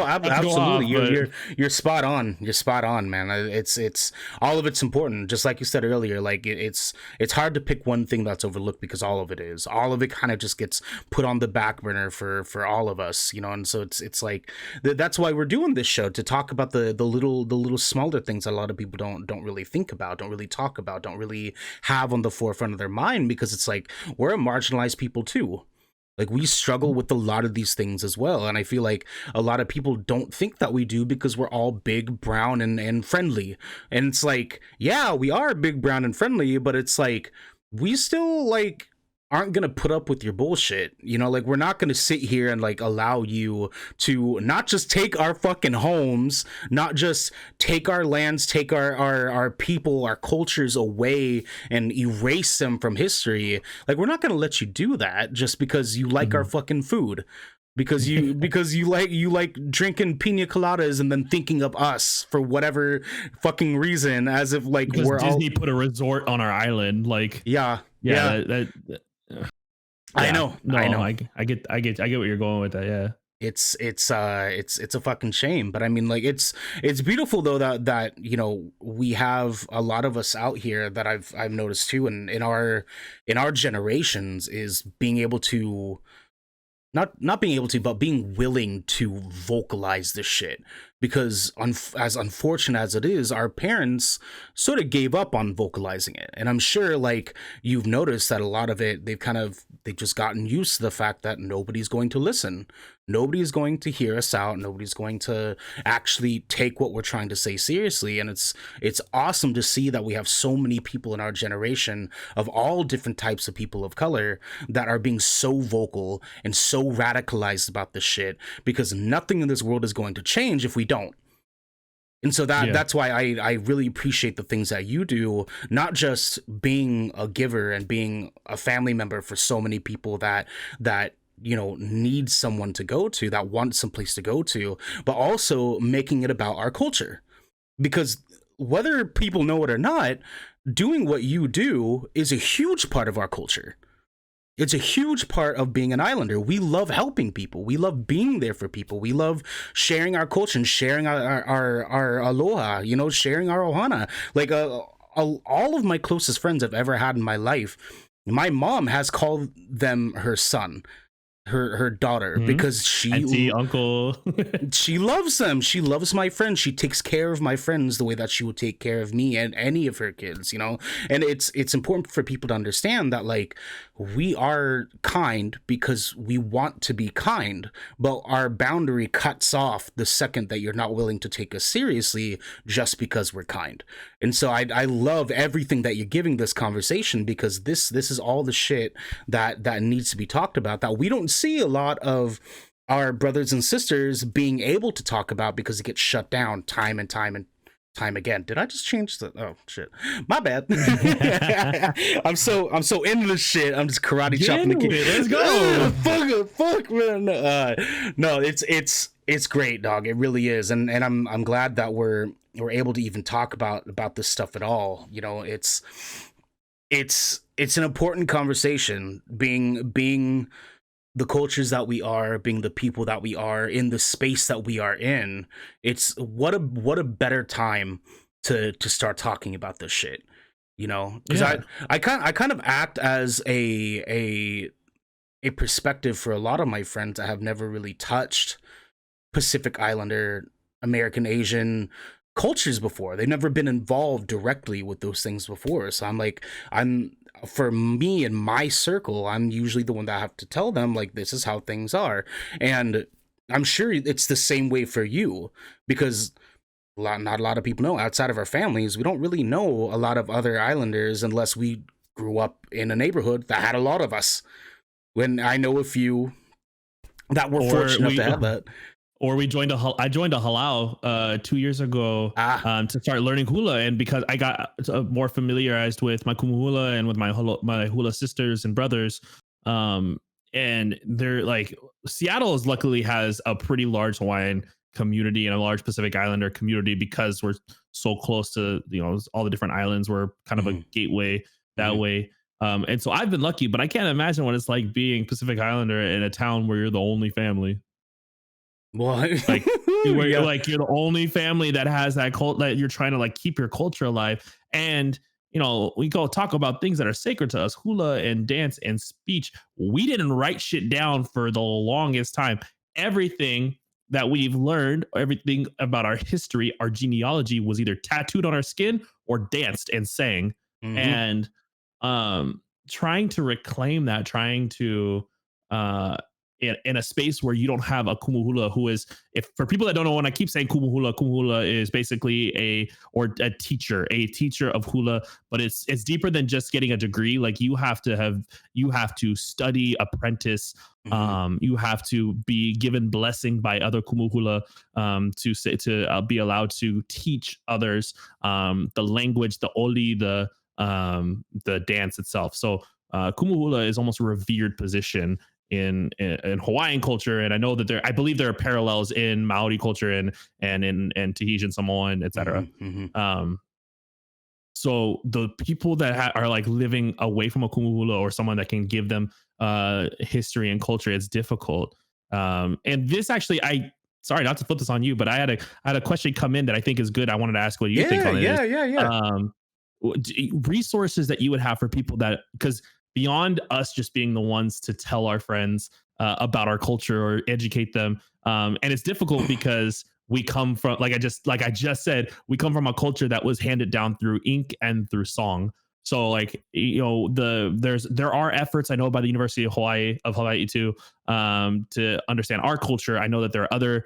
absolutely. You're spot on. You're spot on, man. It's all of it's important. Just like you said earlier, like it's hard to pick one thing that's overlooked, because all of it kind of just gets put on the back burner for all of us, you know. And so it's like that's why we're doing this show, to talk about the little smaller things that a lot of people don't really think about, don't really talk about, don't really have on the forefront of their mind, because it's like we're a marginalized people too. Like, we struggle with a lot of these things as well. And I feel like a lot of people don't think that we do, because we're all big, brown, and friendly. And it's like, yeah, we are big, brown, and friendly, but it's like, we still, like, aren't going to put up with your bullshit. You know, like, we're not going to sit here and like allow you to not just take our fucking homes, not just take our lands, take our people, our cultures away and erase them from history. Like, we're not going to let you do that just because you like our fucking food. Because you like drinking pina coladas and then thinking of us for whatever fucking reason, as if like because we're Disney all put a resort on our island. Like, yeah. I yeah, know. no, I know. I get what you're going with that. Yeah. It's a fucking shame, but I mean, like, it's beautiful though that you know, we have a lot of us out here that I've noticed too, and in our generations, is being able to not being able to, but being willing to vocalize this shit. Because as unfortunate as it is, our parents sort of gave up on vocalizing it, and I'm sure like you've noticed that a lot of it, they've just gotten used to the fact that nobody's going to listen, nobody's going to hear us out, nobody's going to actually take what we're trying to say seriously. And it's awesome to see that we have so many people in our generation of all different types of people of color that are being so vocal and so radicalized about this shit, because nothing in this world is going to change if we don't. And so that's why I really appreciate the things that you do, not just being a giver and being a family member for so many people that you know, need someone to go to, that want some place to go to, but also making it about our culture. Because whether people know it or not, doing what you do is a huge part of our culture. It's a huge part of being an islander. We love helping people. We love being there for people. We love sharing our culture and sharing our aloha, you know, sharing our ohana. Like, all of my closest friends I've ever had in my life, my mom has called them her son, her daughter, because Auntie, uncle. she loves them. She loves my friends. She takes care of my friends the way that she would take care of me and any of her kids, you know. And it's important for people to understand that, like, we are kind because we want to be kind, but our boundary cuts off the second that you're not willing to take us seriously just because we're kind. And so I love everything that you're giving this conversation, because this is all the shit that needs to be talked about, that we don't see a lot of our brothers and sisters being able to talk about, because it gets shut down time and time again. Did I just change the? Oh shit, my bad. I'm so into this shit. I'm just karate chopping the kid. Let's go. Fuck, man. No, it's great, dog. It really is, and I'm glad that we're able to even talk about this stuff at all. You know, it's an important conversation, being the cultures that we are, being the people that we are, in the space that we are in. It's what a better time to start talking about this shit, you know? Because I kind of act as a perspective for a lot of my friends that have never really touched Pacific Islander, American Asian cultures before. They've never been involved directly with those things before. So for me and my circle, I'm usually the one that I have to tell them, like, this is how things are. And I'm sure it's the same way for you, because not a lot of people know, outside of our families, we don't really know a lot of other islanders unless we grew up in a neighborhood that had a lot of us. When I know a few that were fortunate enough to have that. Or I joined a halau 2 years ago to start learning hula, and because I got more familiarized with my kumuhula and with my hula sisters and brothers, and they're like, Seattle luckily has a pretty large Hawaiian community and a large Pacific Islander community, because we're so close to, you know, all the different islands. We're kind of a gateway that way. And so I've been lucky, but I can't imagine what it's like being Pacific Islander in a town where you're the only family. What? Like, where you're the only family that has that cult, that you're trying to like keep your culture alive. And, you know, we go talk about things that are sacred to us, hula and dance and speech. We didn't write shit down for the longest time. Everything that we've learned, everything about our history, our genealogy, was either tattooed on our skin or danced and sang. And trying to reclaim that, trying to in a space where you don't have a kumuhula who is, if for people that don't know, when I keep saying kumuhula is basically a teacher of hula, but it's deeper than just getting a degree. Like you have to study, apprentice, you have to be given blessing by other kumuhula to be allowed to teach others the language, the oli, the dance itself. So kumuhula is almost a revered position in Hawaiian culture, and I know that I believe there are parallels in Maori culture and in Tahitian, Samoan, etc. So the people that are like living away from a kumuhula or someone that can give them history and culture, it's difficult. And this actually, sorry not to flip this on you, but I had a question come in that I think is good. I wanted to ask what you think on it. Yeah. Resources that you would have for people that, because beyond us just being the ones to tell our friends about our culture or educate them, and it's difficult because we come from, like I just said, we come from a culture that was handed down through ink and through song. So like, you know, there are efforts I know by the University of Hawaii to understand our culture. I know that there are other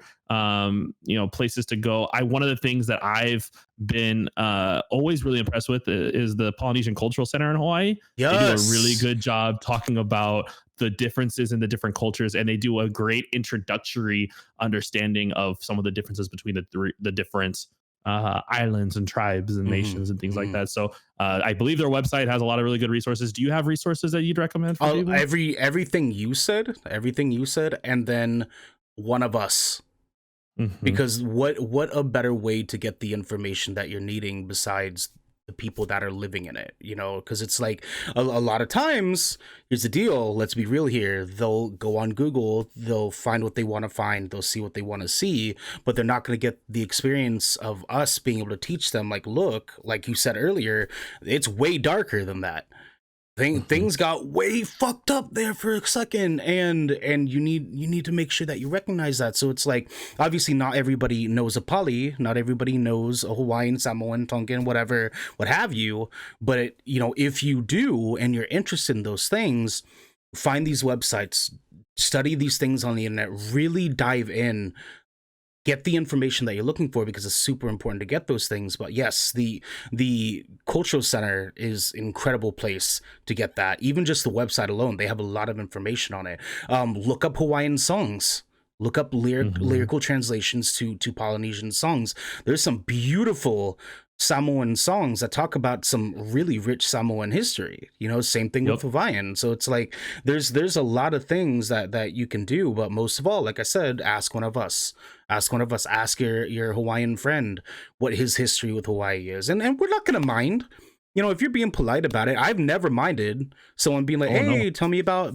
places to go. One of the things that I've been always really impressed with is the Polynesian Cultural Center in Hawaii. Yes. They do a really good job talking about the differences in the different cultures, and they do a great introductory understanding of some of the differences between the different islands and tribes and nations and things like that. So I believe their website has a lot of really good resources. Do you have resources that you'd recommend for people? Everything you said, and then one of us. Because what a better way to get the information that you're needing besides the people that are living in it, you know? Because it's like a lot of times, here's the deal, let's be real here, they'll go on Google, they'll find what they want to find, they'll see what they want to see, but they're not going to get the experience of us being able to teach them, like, look, like you said earlier, it's way darker than that. Things got way fucked up there for a second, and you need to make sure that you recognize that. So it's like, obviously not everybody knows a Pali, not everybody knows a Hawaiian, Samoan, Tongan, whatever, what have you, but if you do and you're interested in those things, find these websites, study these things on the internet, really dive in, get the information that you're looking for, because it's super important to get those things. But yes, the Cultural Center is an incredible place to get that. Even just the website alone, they have a lot of information on it. Look up Hawaiian songs. Look up lyrical translations to Polynesian songs. There's some beautiful Samoan songs that talk about some really rich Samoan history, same thing with Hawaiian. So it's like, there's a lot of things that you can do, but most of all, like I said, ask one of us, ask your Hawaiian friend what his history with Hawaii is. And we're not going to mind, if you're being polite about it. I've never minded someone being like, hey, tell me about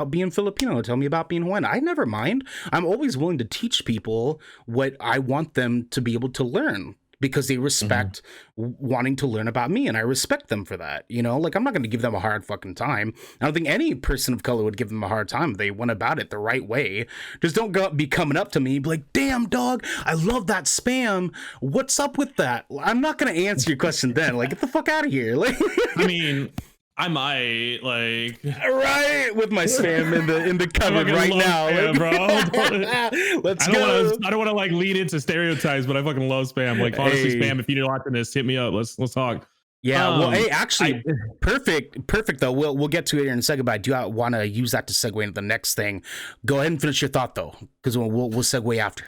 being Filipino. Tell me about being Hawaiian. I never mind. I'm always willing to teach people what I want them to be able to learn, because they respect wanting to learn about me, and I respect them for that. Like, I'm not going to give them a hard fucking time. I don't think any person of color would give them a hard time if they went about it the right way. Just don't be coming up to me and be like, damn, dog, I love that spam. What's up with that? I'm not going to answer your question then. Like, get the fuck out of here. Like, I mean, I might, like, right, with my spam in the cupboard right now, spam, bro. Let's go. I don't want to like lead into stereotypes, but I fucking love spam. Like, honestly, spam. If you need watching this, hit me up. Let's talk. Yeah. Well, hey, actually, perfect though. We'll get to it in a second, but I do want to use that to segue into the next thing. Go ahead and finish your thought though, because we'll segue after.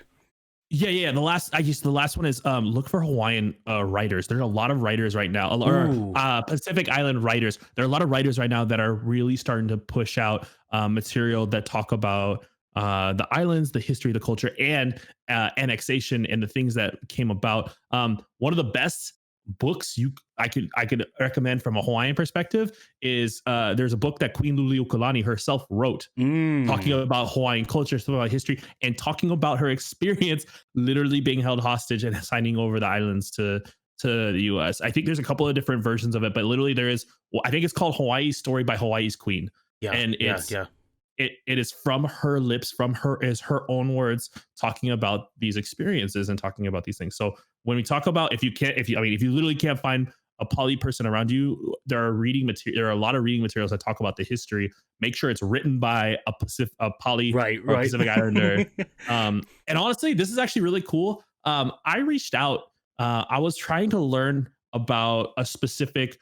Yeah. The last one is look for Hawaiian writers. There are a lot of writers right now, or Pacific Island writers. There are a lot of writers right now that are really starting to push out material that talk about the islands, the history, the culture, and annexation, and the things that came about. One of the best books I could recommend from a Hawaiian perspective is there's a book that Queen Liliuokalani herself wrote, talking about Hawaiian culture, talking about history, and talking about her experience literally being held hostage and signing over the islands to the US. I think there's a couple of different versions of it, but literally there is, I think it's called Hawaii's Story by Hawaii's Queen. And it is from her lips, her own words, talking about these experiences and talking about these things. So when we talk about, if you literally can't find a poly person around you, there are a lot of reading materials that talk about the history. Make sure it's written by a poly Right, or a right. Pacific Islander. And honestly, this is actually really cool. I reached out. I was trying to learn about a specific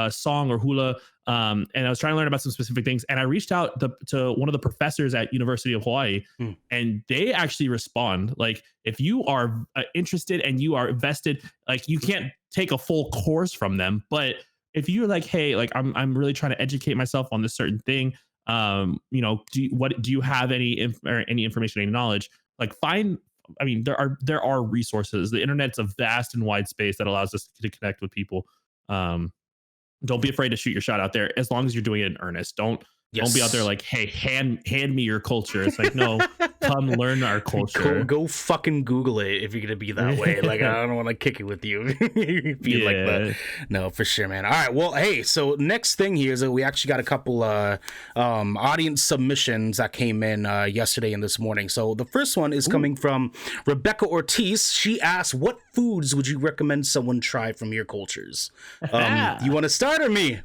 song or hula, and I was trying to learn about some specific things. And I reached out to one of the professors at University of Hawaii, and they actually respond. Like, if you are interested and you are invested, like, you can't take a full course from them, but if you're like, hey, like, I'm really trying to educate myself on this certain thing, you know, do you have any information, any knowledge? Like, find. I mean, there are resources. The internet's a vast and wide space that allows us to connect with people. Don't be afraid to shoot your shot out there, as long as you're doing it in earnest. Don't be out there like, hey, hand me your culture. It's like, no, come learn our culture. Go fucking Google it if you're gonna be that way. Like, I don't want to kick it with you. Be like that. No, for sure, man. All right, well, hey, so next thing here is that we actually got a couple audience submissions that came in yesterday and this morning. So the first one is coming from Rebecca Ortiz. She asked, what foods would you recommend someone try from your cultures? You want to start or me?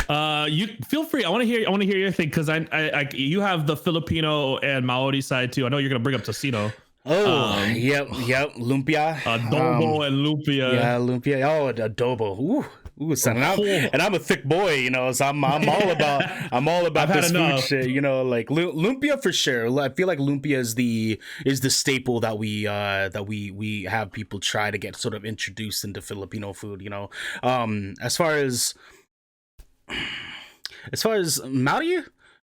You feel free. I want to hear your thing, because I you have the Filipino and Maori side too. I know you're gonna bring up tocino. Yep, lumpia, adobo and lumpia. Yeah, lumpia. Oh, adobo. Ooh, son. And I'm a thick boy, you know, so I'm all about this food shit, you know, like lumpia for sure. I feel like lumpia is the staple that we have people try to get sort of introduced into Filipino food, you know. As far as Maori,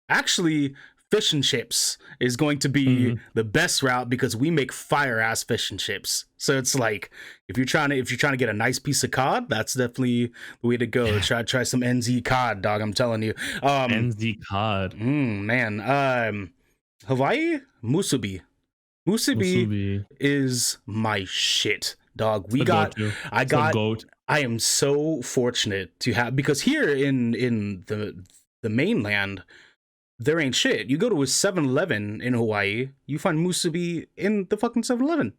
actually, fish and chips is going to be the best route, because we make fire ass fish and chips. So it's like, if you're trying to get a nice piece of cod, that's definitely the way to go. Yeah. Try some NZ cod, dog. I'm telling you. NZ cod. Man. Hawaii musubi. Musubi is my shit, dog. I am so fortunate to have, because here in the mainland, there ain't shit. You go to a 7-Eleven in Hawaii, you find musubi in the fucking 7-Eleven.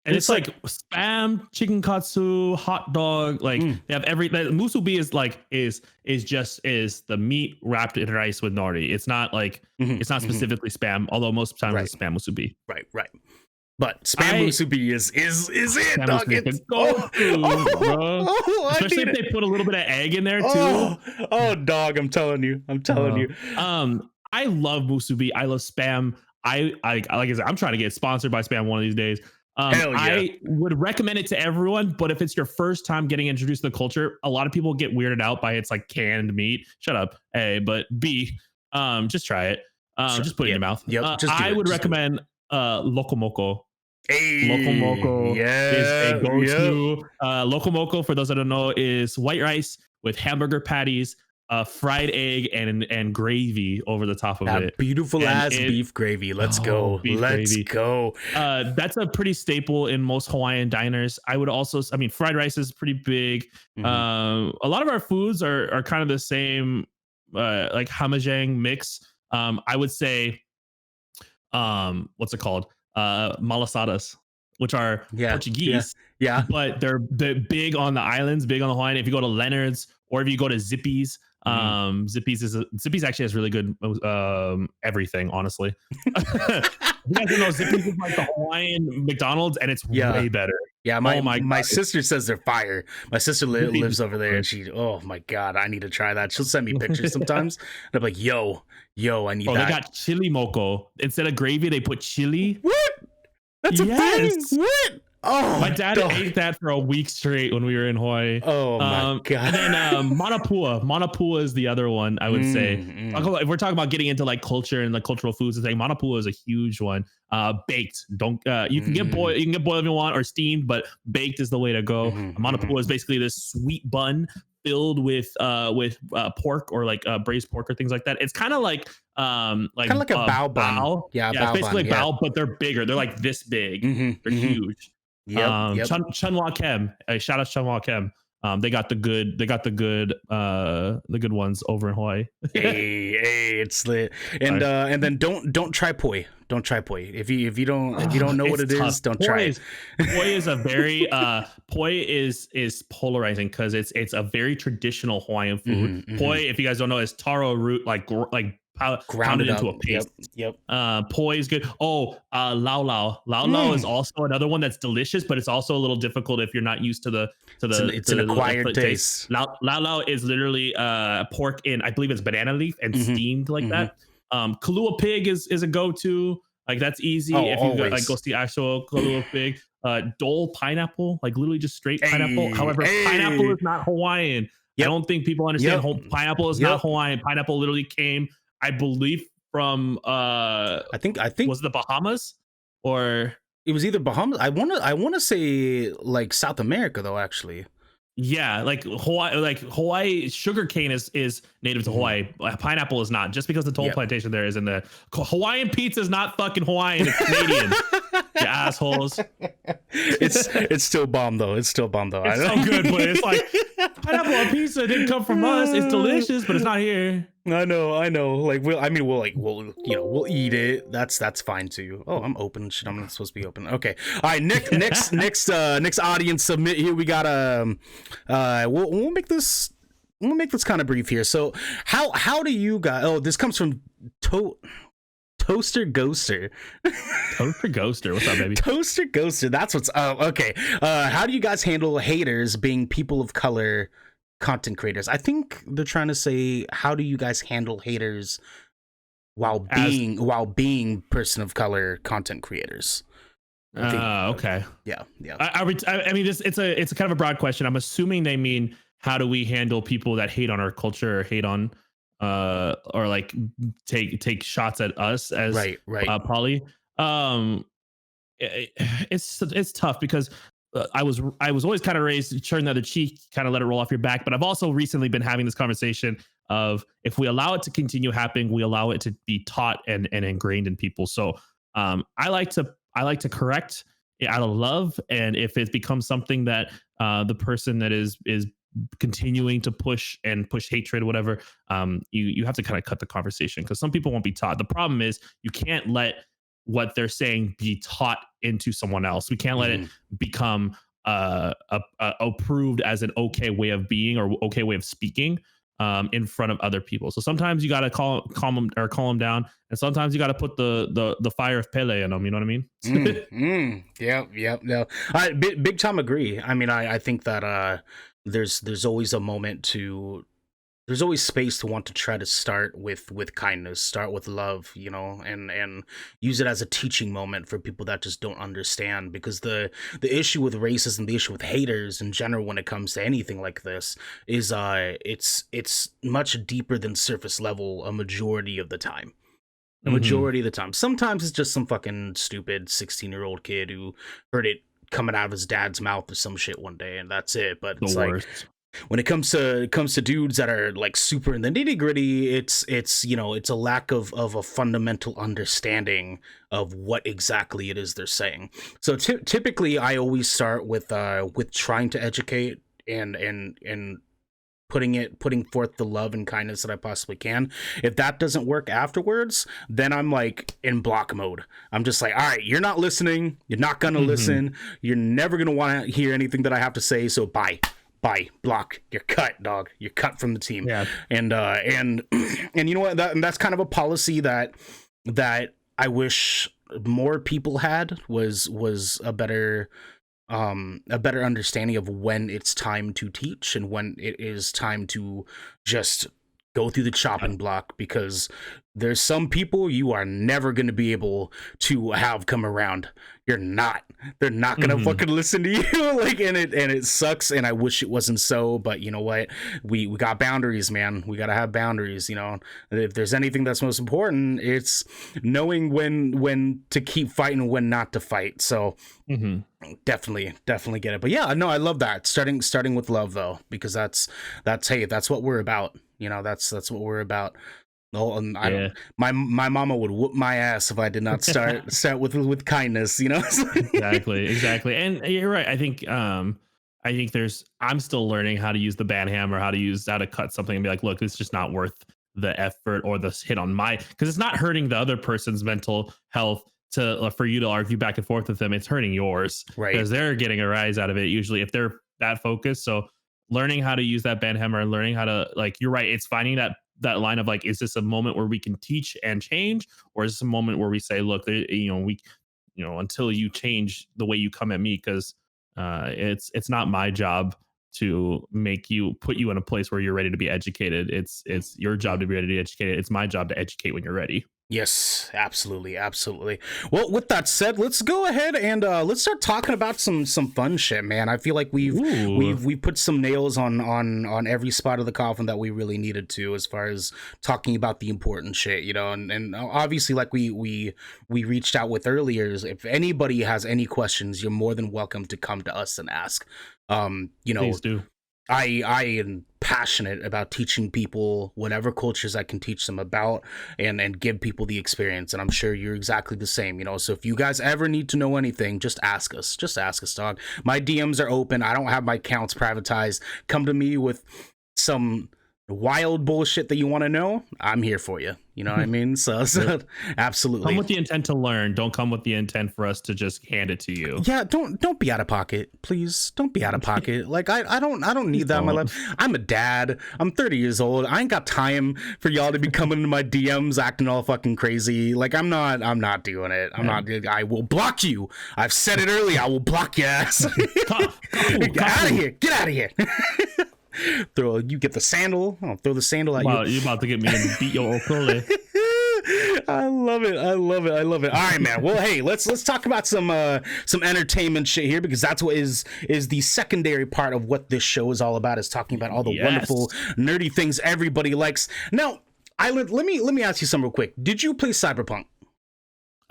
And it's like spam, chicken katsu, hot dog. Like, they have musubi is the meat wrapped in rice with nori. It's not like it's not specifically spam, although most times it's spam musubi. Right. But spam musubi is it, dog. It's bro. Especially if they put a little bit of egg in there too. Oh, dog, I'm telling you. I love musubi. I love spam. I like I said, I'm trying to get sponsored by spam one of these days. Hell yeah. I would recommend it to everyone, but if it's your first time getting introduced to the culture, a lot of people get weirded out by it's like canned meat. Shut up. A, but B, just try it. Just put it in your mouth. Yep. I would recommend lokomoko. Hey, lokomoko is a go-to. Lokomoko, for those that don't know, is white rice with hamburger patties, fried egg, and gravy over the top of it. Beautiful ass beef gravy. Let's go. That's a pretty staple in most Hawaiian diners. I would also, fried rice is pretty big. A lot of our foods are kind of the same, like hamajang mix. I would say, what's it called? Malasadas, which are Portuguese, but they're big on the islands, big on the Hawaiian. If you go to Leonard's or if you go to Zippy's, Zippy's actually has really good everything, honestly. You guys know Zippy's is like the Hawaiian McDonald's, and it's way better. Yeah, my sister says they're fire. My sister lives over there, and oh my god, I need to try that. She'll send me pictures sometimes, and I'm like, yo, I need that. They got chili moco. Instead of gravy, they put chili. What? That's a thing? What? Oh, my dad ate that for a week straight when we were in Hawaii. Oh my god! And then manapua is the other one. I would say if we're talking about getting into like culture and like cultural foods, and saying manapua is a huge one. Baked, you can get boiled if you want, or steamed, but baked is the way to go. Manapua is basically this sweet bun filled with pork or like braised pork or things like that. It's kind of like a bao bun. Yeah, it's basically like bao, but they're bigger. They're like this big. They're huge. Chunwa Kem. Shout out Chunwa Kem. They got the good ones over in Hawaii. Hey, it's lit. And then don't try poi. Don't try poi. If you don't know what it tough. is, don't try it. Poi is a very poi is polarizing because it's a very traditional Hawaiian food. Poi, if you guys don't know, is taro root, like pounded into a paste. Yep. Poi is good. Oh, lau lau is also another one that's delicious, but it's also a little difficult if you're not used to the it's an acquired taste. Lau is literally pork in, I believe it's banana leaf and steamed like that. Kalua pig is a go-to. Like that's easy if you go see actual Kalua pig. Dole pineapple, like literally just straight pineapple. However, pineapple is not Hawaiian. I don't think people understand pineapple is not Hawaiian. Pineapple literally came, I believe, from I think was it the Bahamas, or it was either Bahamas. I wanna say like South America though, actually. Yeah, like Hawaii sugarcane is native to Hawaii. Pineapple is not. Just because the toll plantation there is in the Hawaiian pizza is not fucking Hawaiian, it's Canadian. You assholes. It's still bomb though. It's so good, but it's like pineapple on pizza didn't come from us. It's delicious, but it's not here. I know. Like we'll eat it. That's fine too. Oh, I'm open. Shit, I'm not supposed to be open. Okay. All right. Next audience submit here. We got we'll make this kind of brief here. So how do you guys? Oh, this comes from Toaster Ghoster. Toaster Ghoster, what's up, baby? Toaster Ghoster, that's what's up. Okay. How do you guys handle haters being people of color content creators? I think they're trying to say, how do you guys handle haters while being person of color content creators? Okay. Yeah. I mean, it's a kind of a broad question. I'm assuming they mean, how do we handle people that hate on our culture or hate on or like take shots at us as right. Poly. It's tough because I was always kind of raised turn the other cheek, kind of let it roll off your back. But I've also recently been having this conversation of, if we allow it to continue happening, we allow it to be taught and ingrained in people. So I like to correct out of love, and if it becomes something that the person that is continuing to push hatred, whatever, you have to kind of cut the conversation, because some people won't be taught. The problem is you can't let what they're saying be taught into someone else. We can't let it become approved as an okay way of being or okay way of speaking in front of other people. So sometimes you got to calm them down, and sometimes you got to put the fire of Pele in them. You know what I mean? Yep. No, I big time agree. I mean, I think that there's always there's always space to want to try to start with kindness, start with love, you know, and use it as a teaching moment for people that just don't understand. Because the issue with racism, the issue with haters in general when it comes to anything like this is it's much deeper than surface level a majority of the time. Sometimes it's just some fucking stupid 16-year-old kid who heard it coming out of his dad's mouth or some shit one day, and that's it. But it's like, when it comes to dudes that are like super in the nitty gritty, it's you know, it's a lack of a fundamental understanding of what exactly it is they're saying. So typically I always start with trying to educate and putting forth the love and kindness that I possibly can. If that doesn't work afterwards, then I'm like in block mode. I'm just like, all right, you're not listening. You're not going to listen. You're never going to want to hear anything that I have to say. So bye, block. You're cut, dog. You're cut from the team. Yeah. And you know what? That's kind of a policy that I wish more people had, was a better understanding of when it's time to teach and when it is time to just go through the chopping block, because there's some people you are never going to be able to have come around. They're not going to fucking listen to you. Like, and it sucks. And I wish it wasn't so, but you know what? We got boundaries, man. We got to have boundaries, you know. If there's anything that's most important, it's knowing when to keep fighting and when not to fight. So definitely get it. But yeah, no, I love that. Starting with love though, because that's what we're about. You know, that's what we're about. Oh, and my mama would whoop my ass if I did not start with kindness, you know. Exactly. And you're right. I think I think I'm still learning how to use the band hammer, how to cut something and be like, look, it's just not worth the effort or the hit on because it's not hurting the other person's mental health for you to argue back and forth with them. It's hurting yours Right. because they're getting a rise out of it usually if they're that focused. So learning how to use that band hammer and learning how to, like, you're right. It's finding that line of like, is this a moment where we can teach and change, or is this a moment where we say, look, until you change the way you come at me, because it's not my job to put you in a place where you're ready to be educated. It's your job to be ready to be educated. It's my job to educate when you're ready. Yes, absolutely, absolutely. Well, with that said, let's go ahead and let's start talking about some fun shit, man. I feel like we've put some nails on every spot of the coffin that we really needed to, as far as talking about the important shit, and obviously, like we reached out with earlier, if anybody has any questions, you're more than welcome to come to us and ask. Please do. I am passionate about teaching people whatever cultures I can teach them about, and give people the experience. And I'm sure you're exactly the same, So if you guys ever need to know anything, just ask us. Just ask us, dog. My DMs are open. I don't have my accounts privatized. Come to me with some wild bullshit that you want to know. I'm here for you. You know what I mean? So absolutely. Come with the intent to learn. Don't come with the intent for us to just hand it to you. Yeah, don't be out of pocket, please. Don't be out of pocket. Like I don't need that in my life. I'm a dad. I'm 30 years old. I ain't got time for y'all to be coming into my DMs acting all fucking crazy. Like I'm not doing it. I will block you. I've said it earlier. I will block your ass. Get out of here. Get out of here. You get the sandal. I'll throw the sandal at you. You about to get me and beat your okole. I love it. All right, man. Well, hey, let's talk about some entertainment shit here, because that's what is the secondary part of what this show is all about, is talking about all the wonderful nerdy things everybody likes. Now, Island, let me ask you something real quick. Did you play Cyberpunk?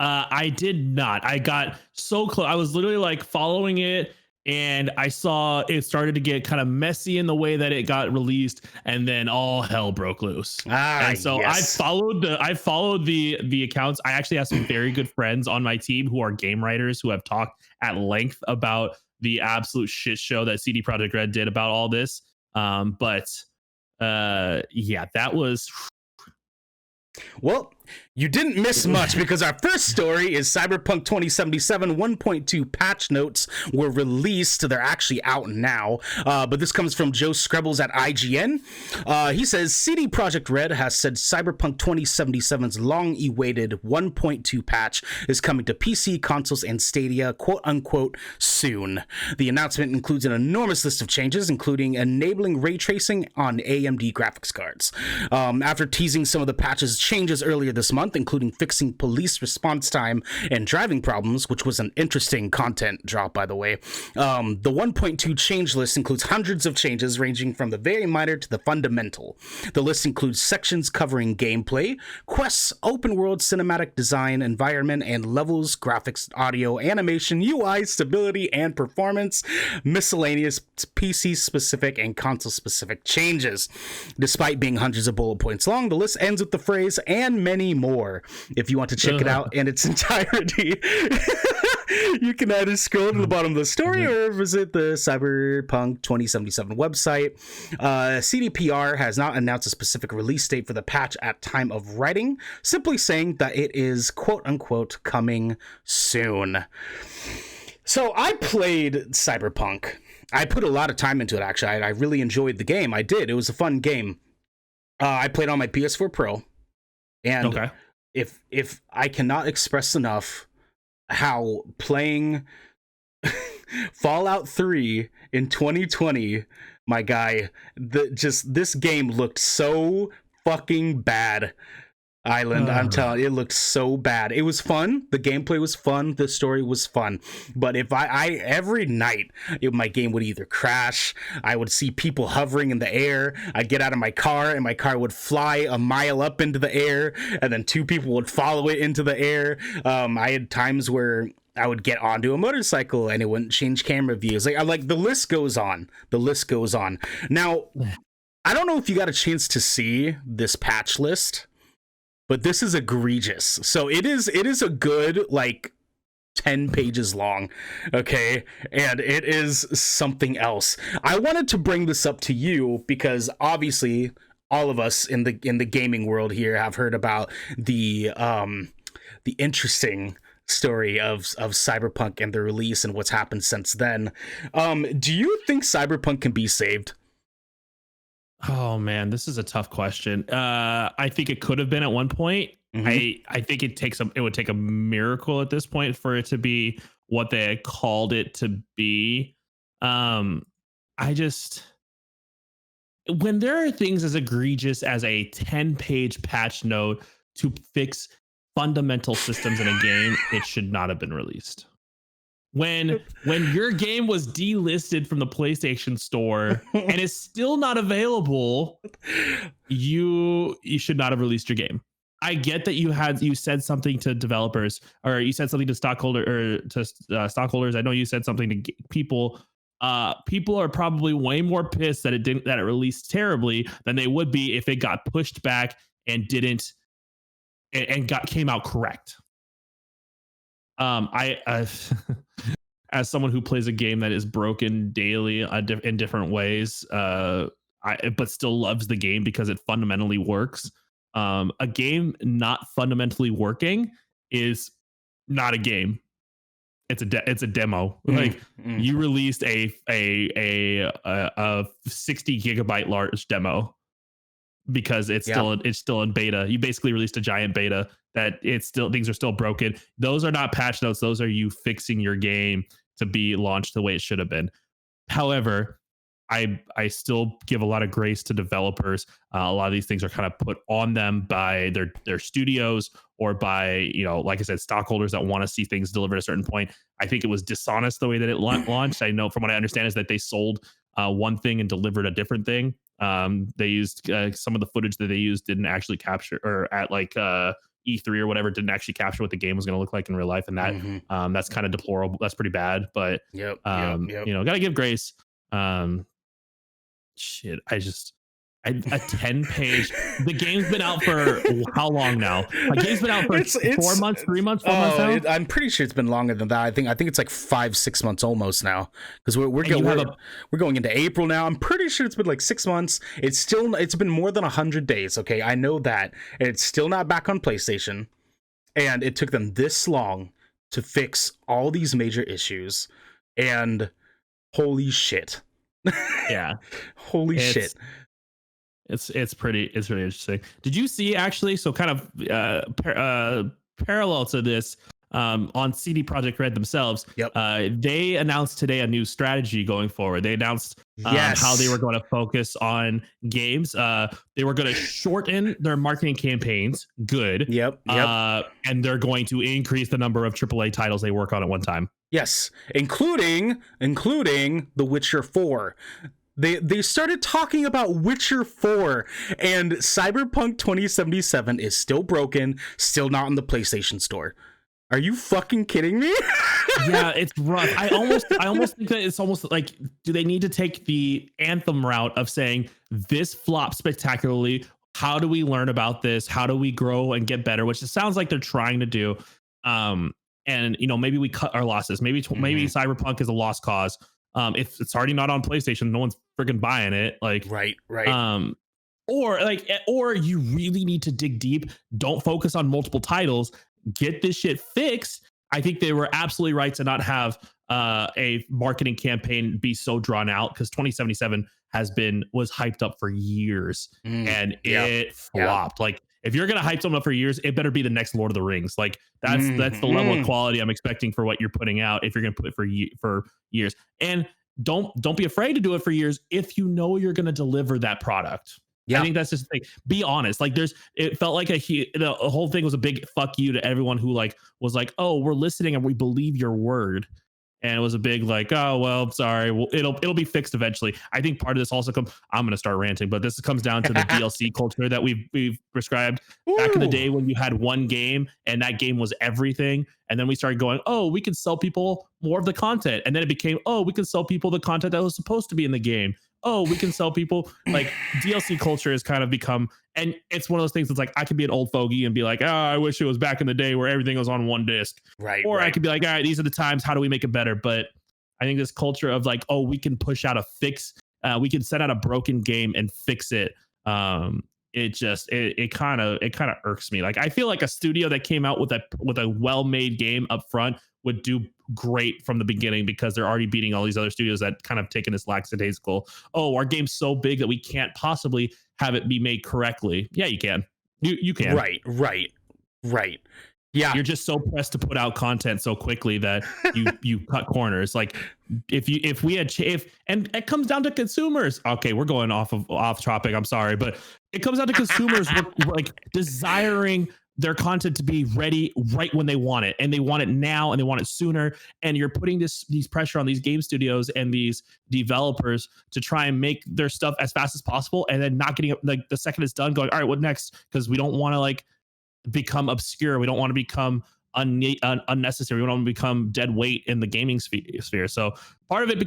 I did not. I got so close. I was literally like following it, and I saw it started to get kind of messy in the way that it got released, and then all hell broke loose. And so yes. I followed the accounts. I actually have some very good friends on my team who are game writers who have talked at length about the absolute shit show that CD Projekt Red did about all this. But that was. Well, you didn't miss much, because our first story is Cyberpunk 2077 1.2 patch notes were released. They're actually out now, but this comes from Joe Screbbles at IGN. He says CD Projekt Red has said Cyberpunk 2077's long-awaited 1.2 patch is coming to PC, consoles, and Stadia, quote-unquote, soon. The announcement includes an enormous list of changes, including enabling ray tracing on AMD graphics cards. After teasing some of the patch's changes earlier this month, including fixing police response time and driving problems, which was an interesting content drop, by the way. The 1.2 change list includes hundreds of changes ranging from the very minor to the fundamental. The list includes sections covering gameplay, quests, open world cinematic design, environment and levels, graphics, audio, animation, UI, stability, and performance, miscellaneous PC specific and console specific changes. Despite being hundreds of bullet points long, the list ends with the phrase "and many more." If you want to check it out in its entirety, you can either scroll to the bottom of the story or visit the Cyberpunk 2077 website. CDPR has not announced a specific release date for the patch at time of writing, simply saying that it is quote-unquote coming soon. So I played Cyberpunk. I put a lot of time into it, actually. I really enjoyed the game. I did. It was a fun game. I played on my PS4 Pro. And okay. If I cannot express enough how playing Fallout 3 in 2020, my guy, this game looked so fucking bad. Island, I'm telling you, it looked so bad. It was fun. The gameplay was fun. The story was fun. But if I every night, my game would either crash, I would see people hovering in the air, I'd get out of my car and my car would fly a mile up into the air, and then two people would follow it into the air. I had times where I would get onto a motorcycle and it wouldn't change camera views. Like the list goes on. The list goes on. Now, I don't know if you got a chance to see this patch list, but this is egregious. So it is a good, like, 10 pages long, okay, and it is something else. I wanted to bring this up to you because obviously all of us in the gaming world here have heard about the interesting story of Cyberpunk and the release and what's happened since then. Do you think Cyberpunk can be saved? Oh man, this is a tough question. I think it could have been at one point. I think it would take a miracle at this point for it to be what they had called it to be. I just When there are things as egregious as a 10-page patch note to fix fundamental systems in a game, it should not have been released. When your game was delisted from the PlayStation Store and is still not available, you should not have released your game. I get that you said something to developers, or you said something to stockholders. I know you said something to people. People are probably way more pissed that it released terribly than they would be if it got pushed back and came out correct. I as someone who plays a game that is broken daily in different ways, but still loves the game because it fundamentally works. A game not fundamentally working is not a game. It's a demo. Like you released a 60 gigabyte large demo because it's still in beta. You basically released a giant beta that things are still broken. Those are not patch notes. Those are you fixing your game to be launched the way it should have been. However, I still give a lot of grace to developers. A lot of these things are kind of put on them by their studios or by, like I said, stockholders that want to see things delivered at a certain point. I think it was dishonest the way that it launched. I know from what I understand is that they sold one thing and delivered a different thing. They used some of the footage that they used didn't actually capture, or at E3 or whatever, didn't actually capture what the game was going to look like in real life. And that that's kind of deplorable. That's pretty bad, but gotta give grace. Shit, a 10-page. The game's been out for how long now? The game's been out for 4 months, 3 months, 4 months now. I'm pretty sure it's been longer than that. I think it's like 5-6 months almost now, because we're going into April now. I'm pretty sure it's been like 6 months. It's been more than 100 days. Okay, I know that. It's still not back on PlayStation, and it took them this long to fix all these major issues. And holy shit. Yeah. Holy shit. It's pretty interesting. Did you see actually? So kind of parallel to this, on CD Projekt Red themselves, they announced today a new strategy going forward. They announced how they were going to focus on games. They were going to shorten their marketing campaigns. Good. Yep. And they're going to increase the number of AAA titles they work on at one time. Yes, including The Witcher 4. They started talking about Witcher 4, and Cyberpunk 2077 is still broken, still not in the PlayStation Store. Are you fucking kidding me? Yeah, it's rough. I almost think that it's almost like, do they need to take the Anthem route of saying this flopped spectacularly? How do we learn about this? How do we grow and get better? Which it sounds like they're trying to do. And maybe we cut our losses. Maybe Cyberpunk is a lost cause. If it's already not on PlayStation, no one's freaking buying it. Like right. Or you really need to dig deep. Don't focus on multiple titles. Get this shit fixed. I think they were absolutely right to not have a marketing campaign be so drawn out, because 2077 was hyped up for years and it flopped. Like, if you're gonna hype someone up for years, it better be the next Lord of the Rings. Like that's the level of quality I'm expecting for what you're putting out. If you're gonna put it for years, and don't be afraid to do it for years if you know you're gonna deliver that product. Yeah. I think that's just the thing. Be honest. Like it felt like the whole thing was a big fuck you to everyone who was like, oh, we're listening and we believe your word. And it was a big oh, well, sorry. Well, it'll be fixed eventually. I think part of this also I'm going to start ranting, but this comes down to the DLC culture that we've prescribed. Ooh. Back in the day when you had one game and that game was everything. And then we started going, oh, we can sell people more of the content. And then it became, oh, we can sell people the content that was supposed to be in the game. oh, we can sell people. Like DLC culture has kind of become, and it's one of those things that's like, I could be an old fogey and be like, oh, I wish it was back in the day where everything was on one disc. Right. Or right. I could be like, all right, these are the times. How do we make it better? But I think this culture of like, oh, we can push out a fix. We can set out a broken game and fix it. It kind of irks me. Like I feel like a studio that came out with a well-made game up front would do great from the beginning, because they're already beating all these other studios that kind of taken this lackadaisical, oh, our game's so big that we can't possibly have it be made correctly. Yeah, you can. You can. Right. Yeah. You're just so pressed to put out content so quickly that you cut corners. Like if we had and it comes down to consumers. Okay, we're going off topic. I'm sorry, but it comes down to consumers like desiring their content to be ready right when they want it, and they want it now, and they want it sooner. And you're putting these pressure on these game studios and these developers to try and make their stuff as fast as possible, and then not getting, like, the second it's done, going, all right, what next? Because we don't want to like become obscure. We don't want to become unnecessary. We don't want to become dead weight in the gaming sphere. So part of it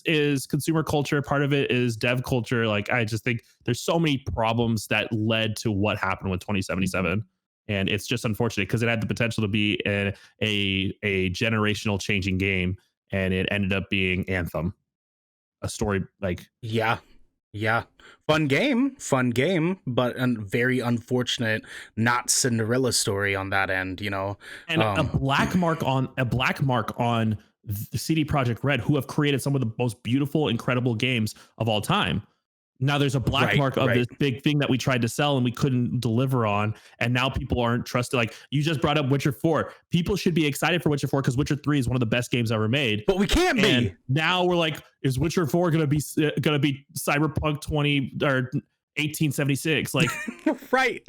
is consumer culture. Part of it is dev culture. Like, I just think there's so many problems that led to what happened with 2077. And it's just unfortunate because it had the potential to be a generational changing game. And it ended up being Anthem, a story like, Yeah. Fun game, but a very unfortunate, not Cinderella story on that end, you know. And a black mark on the CD Projekt Red, who have created some of the most beautiful, incredible games of all time. Now there's a black mark of this big thing that we tried to sell and we couldn't deliver on. And now people aren't trusted. Like, you just brought up Witcher 4. People should be excited for Witcher 4 because Witcher 3 is one of the best games ever made. But we can't be. Now we're like, is Witcher 4 going to be Cyberpunk 1876? Like, right.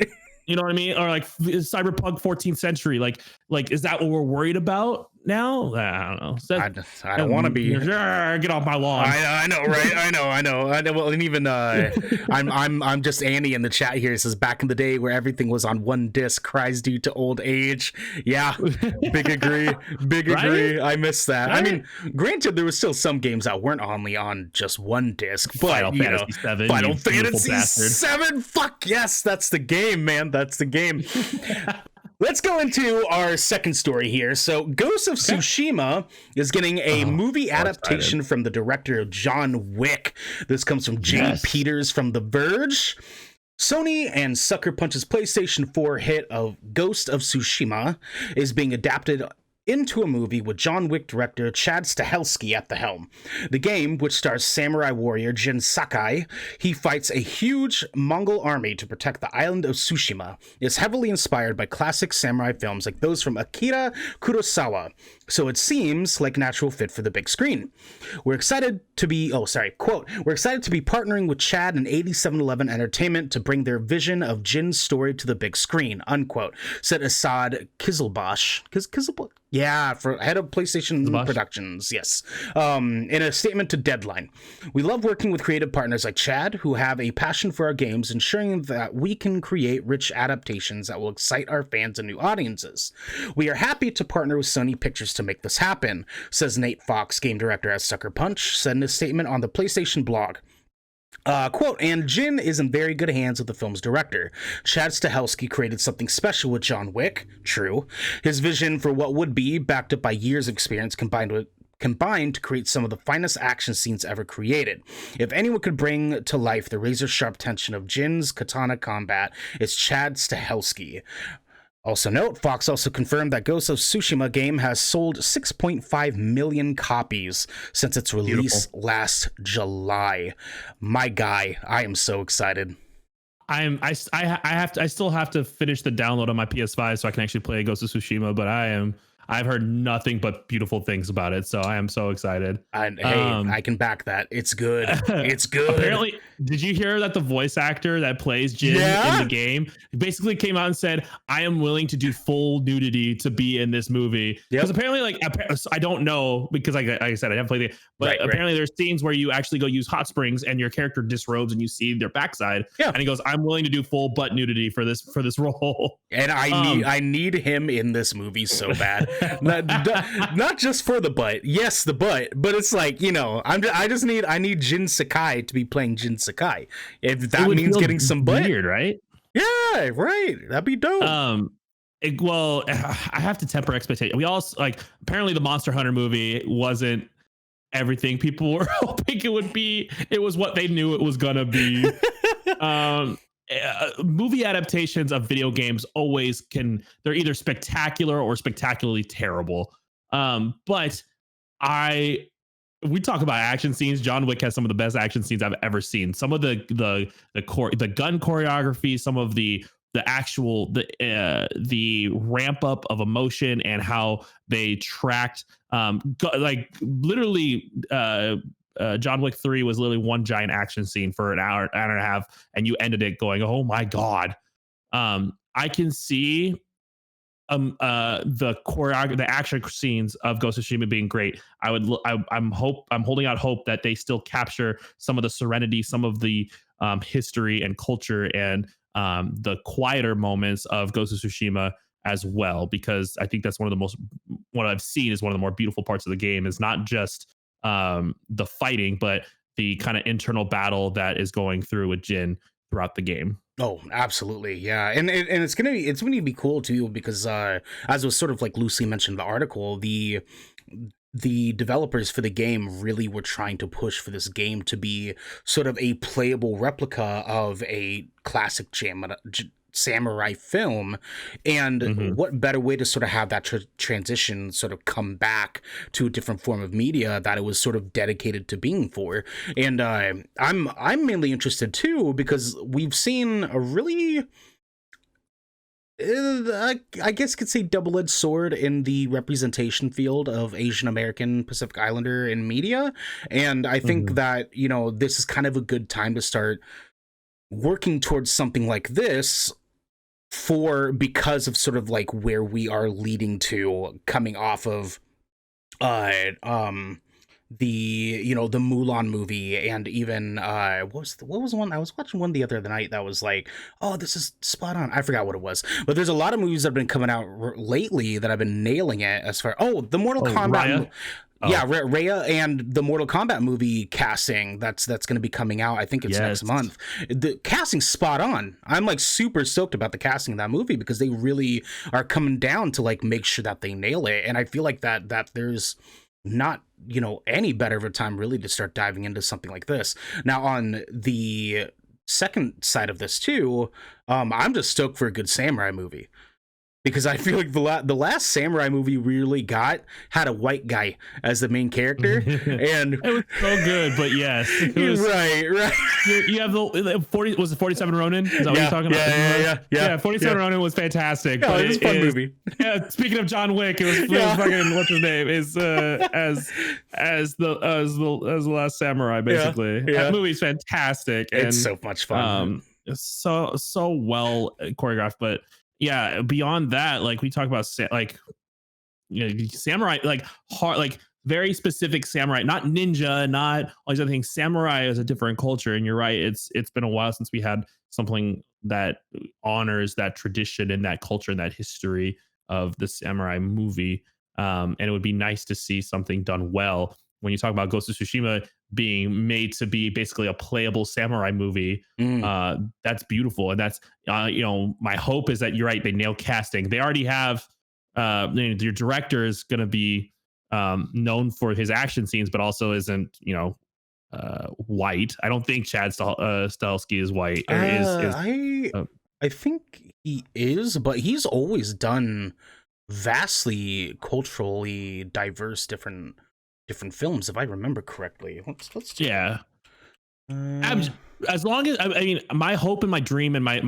You know what I mean? Or like Cyberpunk 14th century. Like, is that what we're worried about now? I don't know. I don't want to be. Get off my lawn. I know, right? I know. Well, and even I'm just Annie in the chat here. It says, back in the day where everything was on one disc, cries due to old age. Yeah, big agree. Right? I miss that. Right? I mean, granted, there was still some games that weren't only on just one disc, but Final Fantasy 7. Fuck yes, that's the game, man. That's the game. Let's go into our second story here. So, Ghost of Tsushima is getting a movie adaptation from the director of John Wick. This comes from Jay Peters from The Verge. Sony and Sucker Punch's PlayStation 4 hit of Ghost of Tsushima is being adapted into a movie with John Wick director Chad Stahelski at the helm. The game, which stars samurai warrior Jin Sakai, he fights a huge Mongol army to protect the island of Tsushima, is heavily inspired by classic samurai films like those from Akira Kurosawa, so it seems like a natural fit for the big screen. We're excited to be, quote, we're excited to be partnering with Chad and 8711 Entertainment to bring their vision of Jin's story to the big screen, unquote, said Assad Kizilbash. Yeah, for head of PlayStation Productions, yes. In a statement to Deadline, we love working with creative partners like Chad, who have a passion for our games, ensuring that we can create rich adaptations that will excite our fans and new audiences. We are happy to partner with Sony Pictures to make this happen, says Nate Fox, game director at Sucker Punch, said in a statement on the PlayStation blog. Quote, and Jin is in very good hands with the film's director. Chad Stahelski created something special with John Wick, true. His vision for what would be, backed up by years of experience combined to create some of the finest action scenes ever created. If anyone could bring to life the razor-sharp tension of Jin's katana combat, it's Chad Stahelski. Also note, Fox also confirmed that Ghost of Tsushima game has sold 6.5 million copies since its release last July. My guy, I am so excited. I still have to finish the download on my PS5 so I can actually play Ghost of Tsushima, but I've heard nothing but beautiful things about it, so I am so excited. I can back that. It's good. It's good. Did you hear that the voice actor that plays Jin in the game basically came out and said, "I am willing to do full nudity to be in this movie"? Because apparently, like, I don't know because, like I said, I haven't played it, but apparently there's scenes where you actually go use hot springs and your character disrobes and you see their backside. And he goes, "I'm willing to do full butt nudity for this role." And I need him in this movie so bad, not just for the butt. Yes, the butt, but it's like, you know, I need Jin Sakai to be playing Jin Sakai. If that means getting some butt, weird, right? Yeah, right. That'd be dope. Well, I have to temper expectation. We also, like, apparently the Monster Hunter movie wasn't everything people were hoping it would be. It was what they knew it was gonna be. Movie adaptations of video games always they're either spectacular or spectacularly terrible. But we talk about action scenes. John Wick has some of the best action scenes I've ever seen. Some of the gun choreography, some of the actual ramp up of emotion and how they tracked like literally John Wick 3 was literally one giant action scene for an hour and a half, and you ended it going, "Oh my God." I can see the action scenes of Ghost of Tsushima being great. I'm holding out hope that they still capture some of the serenity, some of the history and culture, and the quieter moments of Ghost of Tsushima as well, because I think that's what I've seen is one of the more beautiful parts of the game is not just the fighting, but the kind of internal battle that is going through with Jin throughout the game. Oh, absolutely, yeah, and it's gonna be cool too, because as was sort of like loosely mentioned in the article, the developers for the game really were trying to push for this game to be sort of a playable replica of a classic samurai film, and what better way to sort of have that transition sort of come back to a different form of media that it was sort of dedicated to being for. And I'm mainly interested too, because we've seen a really I guess you could say double-edged sword in the representation field of Asian American Pacific Islander in media, and I think that, you know, this is kind of a good time to start working towards something like this because of sort of like where we are leading to, coming off of the Mulan movie, and even what was one I was watching one the other night that was like, oh, this is spot on. I forgot what it was, but there's a lot of movies that have been coming out lately that have been nailing it as far the Mortal Kombat. Yeah, Raya and the Mortal Kombat movie casting that's going to be coming out. I think it's next month. The casting's spot on. I'm like super stoked about the casting of that movie, because they really are coming down to like make sure that they nail it. And I feel like that there's not, you know, any better of a time really to start diving into something like this. Now, on the second side of this too, I'm just stoked for a good samurai movie, because I feel like the last samurai movie we really had a white guy as the main character, and it was so good. But yes, it was, right. You have the 40. Was it 47 Ronin? Is that what you're talking about? Yeah. 47 Ronin was fantastic. But it was a fun movie. Yeah. Speaking of John Wick, it was fucking, what's his name? Is as the last samurai, basically. That movie's fantastic. It's so much fun. So well choreographed, but. Yeah, beyond that, like we talk about, like, you know, samurai, like hard, like very specific samurai, not ninja, not all these other things. Samurai is a different culture, and you're right. It's been a while since we had something that honors that tradition and that culture and that history of the samurai movie. And it would be nice to see something done well. When you talk about Ghost of Tsushima being made to be basically a playable samurai movie, that's beautiful. And that's, you know, my hope is that you're right. They nail casting. They already have, your director is going to be known for his action scenes, but also isn't, you know, white. I don't think Chad Stahelski is white. I think he is, but he's always done vastly culturally diverse different films, if I remember correctly. Let's yeah. As long as I mean, my hope and my dream and my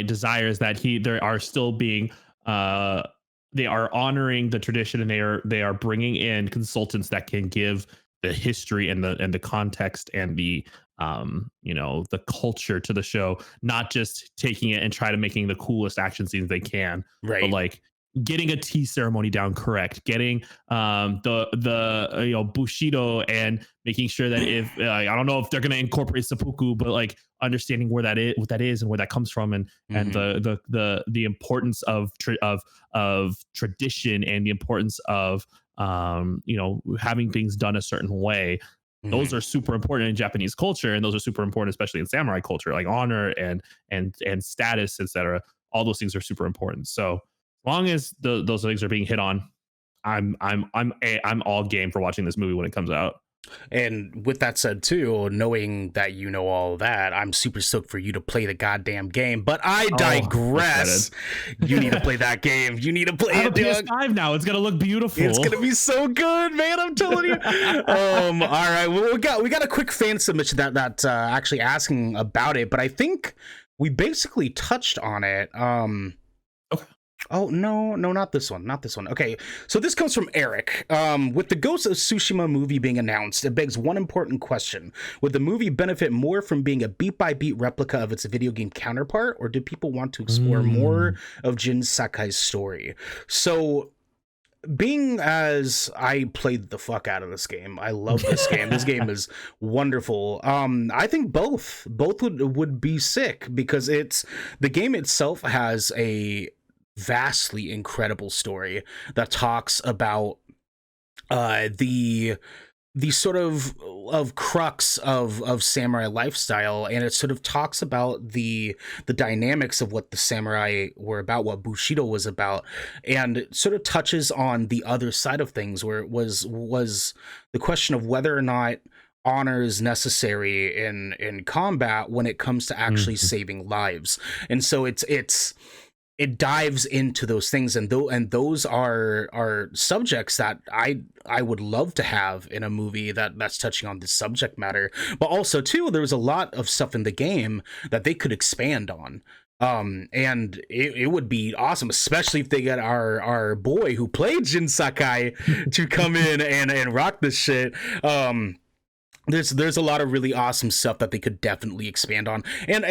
desire is that they are still being they are honoring the tradition, and they are bringing in consultants that can give the history and the context and the the culture to the show, not just taking it and try to making the coolest action scenes they can, but Right. like getting a tea ceremony down correct, getting the bushido, and making sure that if I don't know if they're going to incorporate seppuku, but like understanding where that is, what that is, and where that comes from, and Hmm. the importance of tradition, and the importance of having things done a certain way. Those Hmm. are super important in Japanese culture, and those are super important especially in samurai culture, like honor and status, etc. All those things are super important. So as long as those things are being hit on, I'm all game for watching this movie when it comes out. And with that said, too, knowing that you know all that, I'm super stoked for you to play the goddamn game. But I Oh, I'm digress. You need to play that game. You need to play I have a it, dog. PS5 now. It's gonna look beautiful. It's gonna be so good, man. I'm telling you. All right. Well, we got a quick fan submission that actually asking about it, but I think we basically touched on it. Okay. Oh, no, not this one. Not this one. Okay, so this comes from Eric. With the Ghost of Tsushima movie being announced, it begs one important question. Would the movie benefit more from being a beat-by-beat replica of its video game counterpart, or do people want to explore more of Jin Sakai's story? So, being as I played the fuck out of this game, I love this game. This game is wonderful. I think both would be sick, because the game itself has a vastly incredible story that talks about the sort of crux of samurai lifestyle, and it sort of talks about the dynamics of what the samurai were about, what bushido was about, and it sort of touches on the other side of things, where it was the question of whether or not honor is necessary in combat when it comes to actually saving lives. And so it dives into those things, and those are subjects that I would love to have in a movie that's touching on this subject matter. But also too, there was a lot of stuff in the game that they could expand on. And it would be awesome, especially if they get our boy who played Jin Sakai to come in and rock this shit. There's a lot of really awesome stuff that they could definitely expand on. And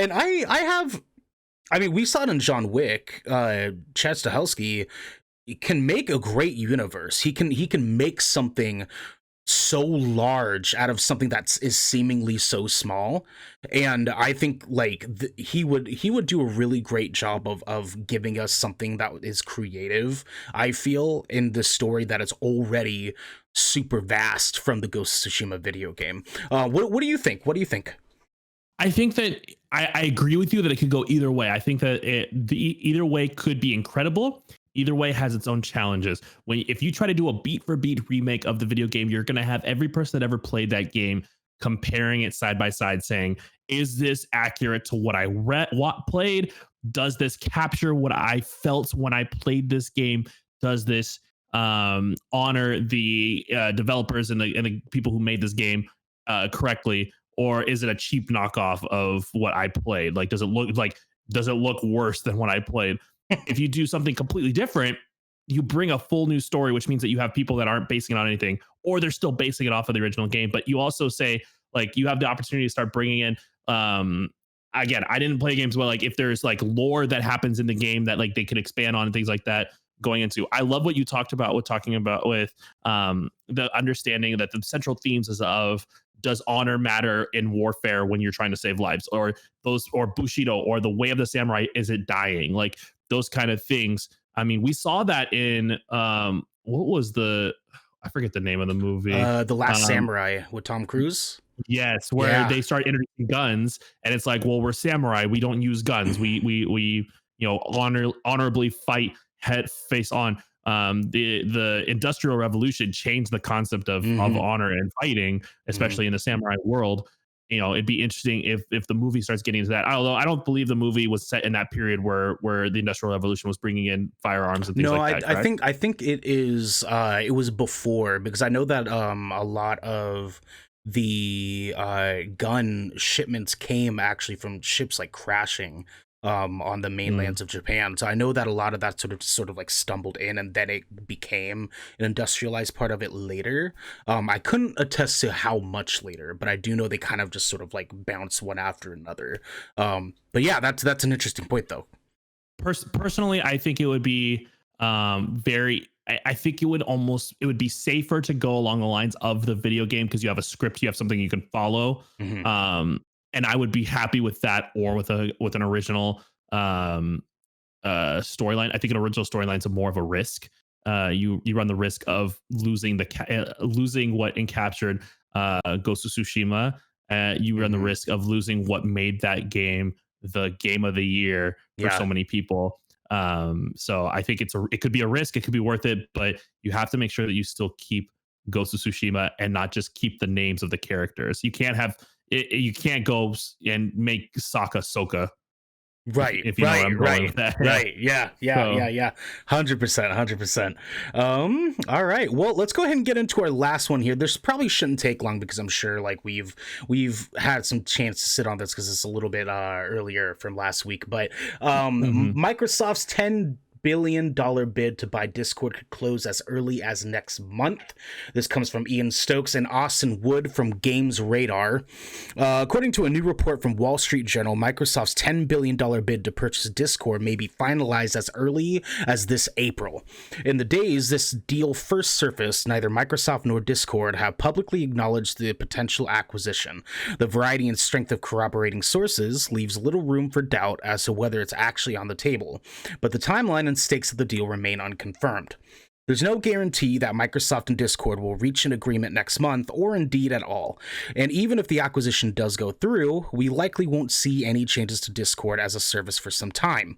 I mean, we saw it in John Wick. Chad Stahelski can make a great universe. He can make something so large out of something is seemingly so small. And I think like he would do a really great job of giving us something that is creative, I feel, in the story that is already super vast from the Ghost of Tsushima video game. What do you think? What do you think? I think that I agree with you that it could go either way. I think that either way could be incredible. Either way has its own challenges. If you try to do a beat for beat remake of the video game, you're going to have every person that ever played that game comparing it side by side, saying, "Is this accurate to what I played? Does this capture what I felt when I played this game? Does this honor the developers and the people who made this game correctly?" Or is it a cheap knockoff of what I played? Like, does it look worse than what I played? If you do something completely different, you bring a full new story, which means that you have people that aren't basing it on anything, or they're still basing it off of the original game. But you also say, like, you have the opportunity to start bringing in, again, I didn't play games, well, like if there's like lore that happens in the game that like they could expand on and things like that going into. I love what you talked about with the understanding that the central themes is of, does honor matter in warfare when you're trying to save lives, or bushido, or the way of the samurai, is it dying, like those kind of things. I mean, we saw that in what was I forget the name of the movie, The Last Samurai with Tom Cruise. yes, where they start introducing guns, and it's like, well, we're samurai, we don't use guns, we honorably fight head face on. The Industrial Revolution changed the concept of honor and fighting, especially in the samurai world. It'd be interesting if the movie starts getting into that. Although I don't believe the movie was set in that period where the Industrial Revolution was bringing in firearms and things like that. I think it is. It was before, because I know that a lot of the gun shipments came actually from ships like crashing on the Mm. mainlands of Japan. So I know that a lot of that sort of like stumbled in, and then it became an industrialized part of it later. I couldn't attest to how much later, but I do know they kind of just sort of like bounce one after another. But yeah, that's an interesting point though. Personally, I think it would be very. I think it would be safer to go along the lines of the video game because you have a script, you have something you can follow. Hmm. And I would be happy with that, or with an original um storyline. I think an original storyline is more of a risk. You run the risk of losing losing what encaptured Ghost of Tsushima. You run the Hmm. risk of losing what made that game the game of the year for so Yeah. many people. So I think it could be a risk. It could be worth it, but you have to make sure that you still keep Ghost of Tsushima and not just keep the names of the characters. You can't have you can't go and make Sokka Soka Right, if you know where right, I'm going with right, that. Yeah. right. Yeah, yeah, yeah, So, yeah. 100%, 100%. All right. Well, let's go ahead and get into our last one here. This probably shouldn't take long because I'm sure like we've had some chance to sit on this because it's a little bit earlier from last week. But mhm. Microsoft's $10 billion bid to buy Discord could close as early as next month. This comes from Ian Stokes and Austin Wood from Games Radar. According to a new report from Wall Street Journal, Microsoft's $10 billion bid to purchase Discord may be finalized as early as this April. In the days this deal first surfaced, neither Microsoft nor Discord have publicly acknowledged the potential acquisition. The variety and strength of corroborating sources leaves little room for doubt as to whether it's actually on the table, but the timeline and stakes of the deal remain unconfirmed. There's no guarantee that Microsoft and Discord will reach an agreement next month, or indeed at all. And even if the acquisition does go through, we likely won't see any changes to Discord as a service for some time.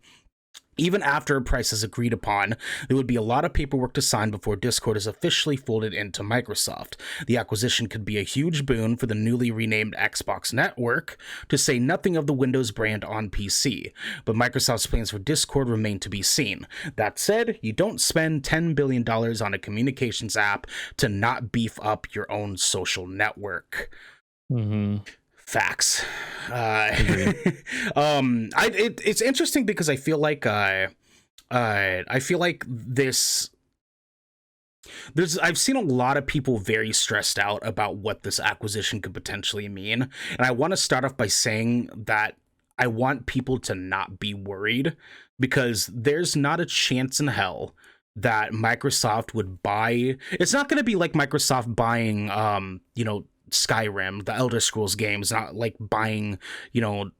Even after a price is agreed upon, there would be a lot of paperwork to sign before Discord is officially folded into Microsoft. The acquisition could be a huge boon for the newly renamed Xbox Network, to say nothing of the Windows brand on PC, but Microsoft's plans for Discord remain to be seen. That said, you don't spend $10 billion on a communications app to not beef up your own social network. Mhm. Facts. Agreed. It's interesting because I feel like this. I've seen a lot of people very stressed out about what this acquisition could potentially mean, and I want to start off by saying that I want people to not be worried because there's not a chance in hell that Microsoft would buy. It's not going to be like Microsoft buying, Skyrim, the Elder Scrolls games, not like buying,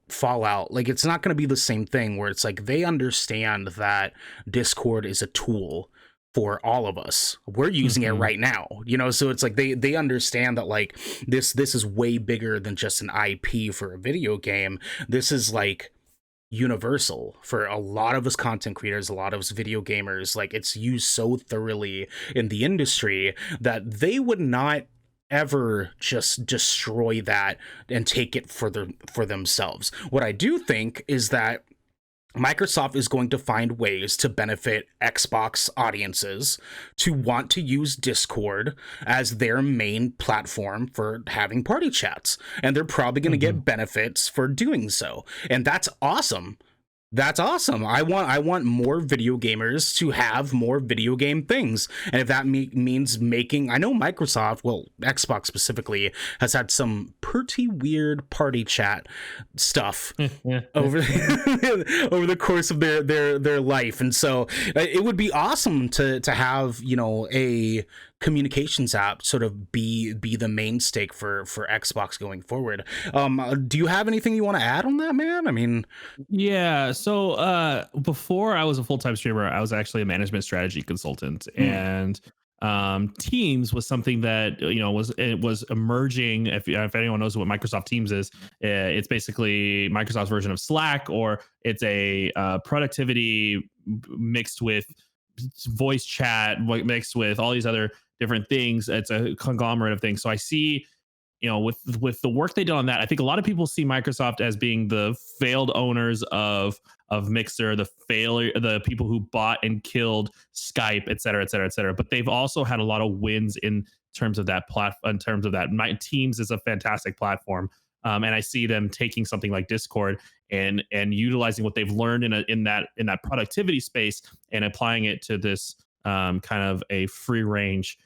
Fallout. Like, it's not going to be the same thing where it's like they understand that Discord is a tool for all of us. We're using it Mhm. right now, so it's like they understand that like this is way bigger than just an IP for a video game. This is like universal for a lot of us content creators, a lot of us video gamers. Like, it's used so thoroughly in the industry that they would not ever just destroy that and take it for themselves. What I do think is that Microsoft is going to find ways to benefit Xbox audiences to want to use Discord as their main platform for having party chats. And they're probably going to Mhm. get benefits for doing so. And that's awesome. That's awesome. I want more video gamers to have more video game things, and if that means making, I know Microsoft, well, Xbox specifically, has had some pretty weird party chat stuff over over the course of their life, and so it would be awesome to have a communications app sort of be the mainstay for Xbox going forward. Do you have anything you want to add on that, man? I mean. Yeah. So before I was a full-time streamer, I was actually a management strategy consultant, Mm, and Teams was something that it was emerging. If anyone knows what Microsoft Teams is, it's basically Microsoft's version of Slack, or it's a productivity mixed with voice chat, mixed with all these other different things. It's a conglomerate of things. So I see, with the work they did on that, I think a lot of people see Microsoft as being the failed owners of Mixer, the people who bought and killed Skype, et cetera, et cetera, et cetera. But they've also had a lot of wins in terms of that platform. In terms of that, my Teams is a fantastic platform. And I see them taking something like Discord and utilizing what they've learned in that productivity space and applying it to this kind of a free range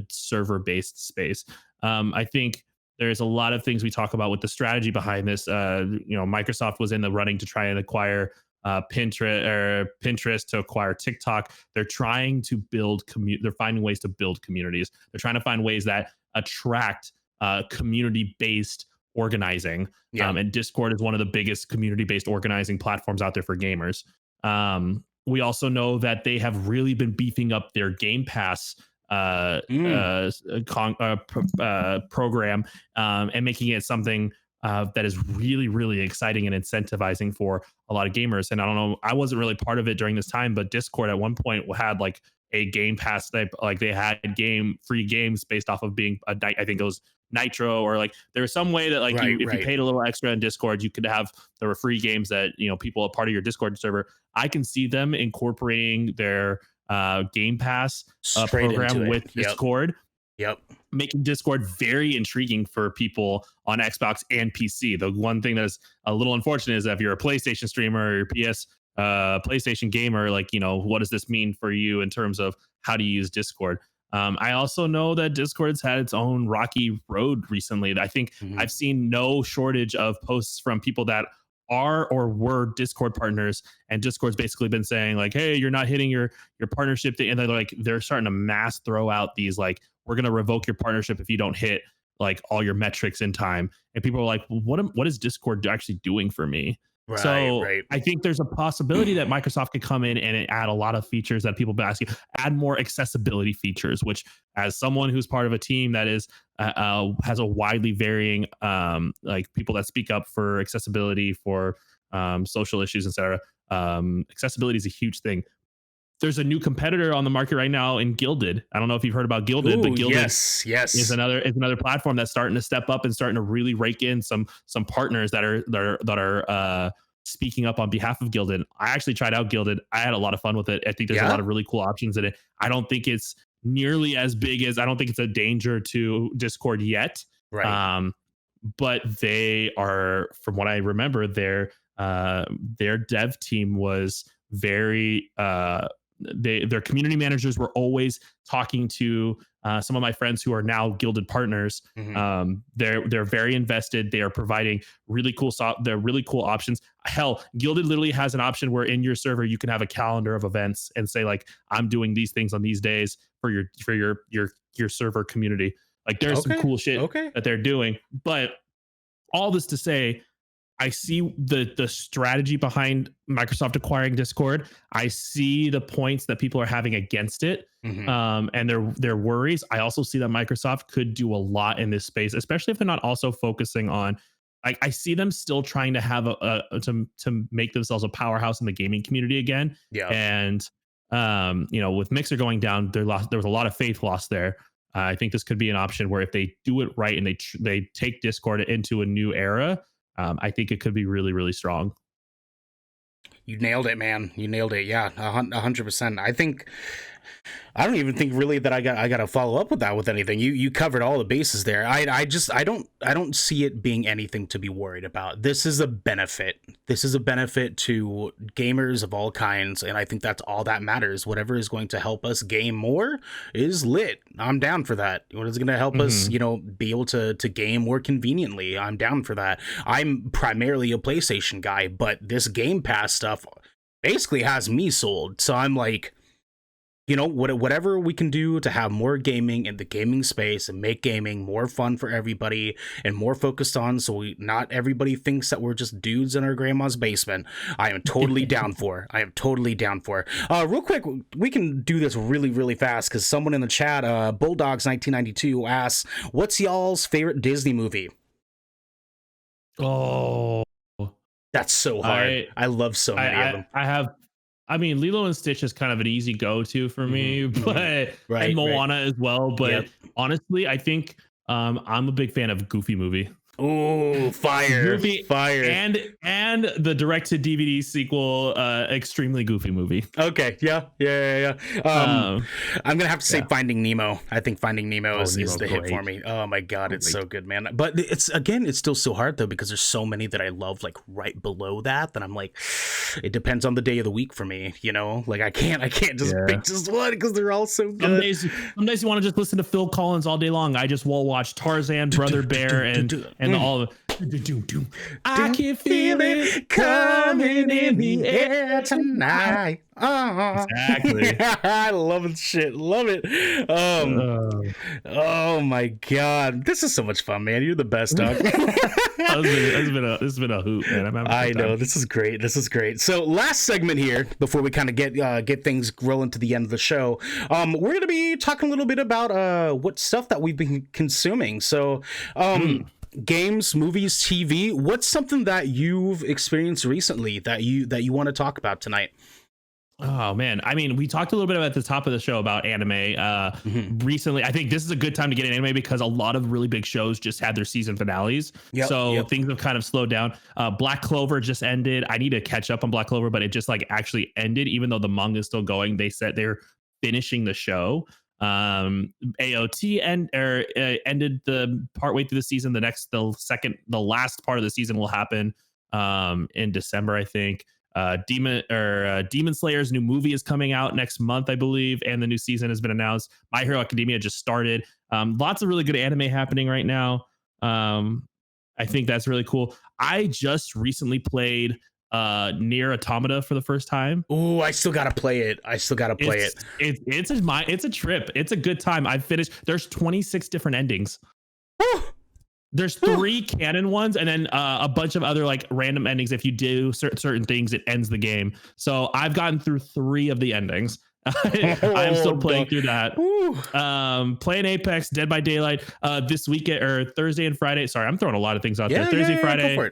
server based space. I think there's a lot of things we talk about with the strategy behind this. Microsoft was in the running to try and acquire Pinterest to acquire TikTok. They're trying to build they're finding ways to build communities. They're trying to find ways that attract community based organizing. Yeah. And Discord is one of the biggest community based organizing platforms out there for gamers. We also know that they have really been beefing up their Game Pass program and making it something that is really, really exciting and incentivizing for a lot of gamers. And I don't know, I wasn't really part of it during this time, but Discord at one point had like a Game Pass type, like they had free games based off of being I think it was Nitro, or like there was some way that like if you paid a little extra in Discord, you could have, there were free games that, people a part of your Discord server. I can see them incorporating their Game Pass program with Discord. Yep. Making Discord very intriguing for people on Xbox and PC. The one thing that is a little unfortunate is that if you're a PlayStation streamer or your PlayStation gamer, like, what does this mean for you in terms of how to use Discord? I also know that Discord's had its own rocky road recently. I think I've seen no shortage of posts from people that are or were Discord partners, and Discord's basically been saying like, hey, you're not hitting your partnership, and they're starting to mass throw out these like, we're going to revoke your partnership if you don't hit like all your metrics in time. And people are like, what is Discord actually doing for me? I think there's a possibility that Microsoft could come in and add a lot of features that people have been asking, add more accessibility features, which, as someone who's part of a team that is has a widely varying like people that speak up for accessibility for social issues, etc. Accessibility is a huge thing. There's a new competitor on the market right now in Guilded. I don't know if you've heard about Guilded, but Guilded is another platform that's starting to step up and starting to really rake in some partners that are speaking up on behalf of Guilded. I actually tried out Guilded. I had a lot of fun with it. I think there's a lot of really cool options in it. I don't think it's nearly as big as, I don't think it's a danger to Discord yet. Right. But they are, from what I remember, their dev team was very their community managers were always talking to some of my friends who are now Guilded partners. They're very invested. They are providing really cool they're really cool options. Hell, Guilded literally has an option where in your server you can have a calendar of events and say like, I'm doing these things on these days for your server community. Like there's some cool shit that they're doing. But all this to say, I see the strategy behind Microsoft acquiring Discord. I see the points that people are having against it, and their worries. I also see that Microsoft could do a lot in this space, especially if they're not also focusing on. Like, I see them still trying to have to make themselves a powerhouse in the gaming community again. Yeah, and with Mixer going down, there was a lot of faith lost there. I think this could be an option where if they do it right and they take Discord into a new era. I think it could be really, really strong. You nailed it, man. You nailed it. Yeah, 100%. I don't even think really that I got to follow up with that with anything. You covered all the bases there. I don't see it being anything to be worried about. This is a benefit. This is a benefit to gamers of all kinds, and I think that's all that matters. Whatever is going to help us game more is lit. I'm down for that. What is going to help us, be able to game more conveniently? I'm down for that. I'm primarily a PlayStation guy, but this Game Pass stuff basically has me sold. So I'm like, whatever we can do to have more gaming in the gaming space and make gaming more fun for everybody and more focused on, so not everybody thinks that we're just dudes in our grandma's basement. I am totally down for. I am totally down for. Real quick, we can do this really, really fast because someone in the chat, Bulldogs1992, asks, "What's y'all's favorite Disney movie?" Oh, that's so hard. I love so many of them. Lilo and Stitch is kind of an easy go-to for me, but and Moana as well. But honestly, I think I'm a big fan of Goofy movie. Oh, fire, Movie fire. And the direct to DVD sequel, extremely goofy movie. Okay, yeah. I'm gonna have to say Finding Nemo. I think Finding Nemo is the hit for me. Oh my god, it's so good, man. But it's still so hard though, because there's so many that I love like right below that I'm like, it depends on the day of the week for me, you know? Like I can't just pick just one because they're all so good. Some days you want to just listen to Phil Collins all day long. I just will watch Tarzan, Brother Bear, and all of it. I can feel it coming in the air tonight. Exactly. I love it, shit. Love it. Oh my god, this is so much fun, man. You're the best, dog. It's been a hoot, man. I know, this is great. So last segment here before we kind of get things rolling to the end of the show. We're gonna be talking a little bit about what stuff that we've been consuming. So games, movies, TV. What's something that you've experienced recently that you want to talk about tonight? Oh man, I mean, we talked a little bit about at the top of the show about anime recently. I think this is a good time to get an anime because a lot of really big shows just had their season finales. Things have kind of slowed down. Black Clover just ended. I need to catch up on Black Clover, but it just like actually ended, even though the manga is still going. They said they're finishing the show. AOT ended the partway through the season. The last part of the season will happen in December, I think. Demon Slayer's new movie is coming out next month, I believe, and the new season has been announced. My Hero Academia just started. Lots of really good anime happening right now. I think that's really cool. I just recently played Nier Automata for the first time. Oh, I still gotta play it. It's a trip. It's a good time. I've finished. There's 26 different endings. There's 3 canon ones, and then a bunch of other like random endings. If you do certain things, it ends the game. So I've gotten through 3 of the endings. I'm still playing through that. Playing Apex, Dead by Daylight this weekend or Thursday and Friday. Sorry, I'm throwing a lot of things out there. Thursday, Friday.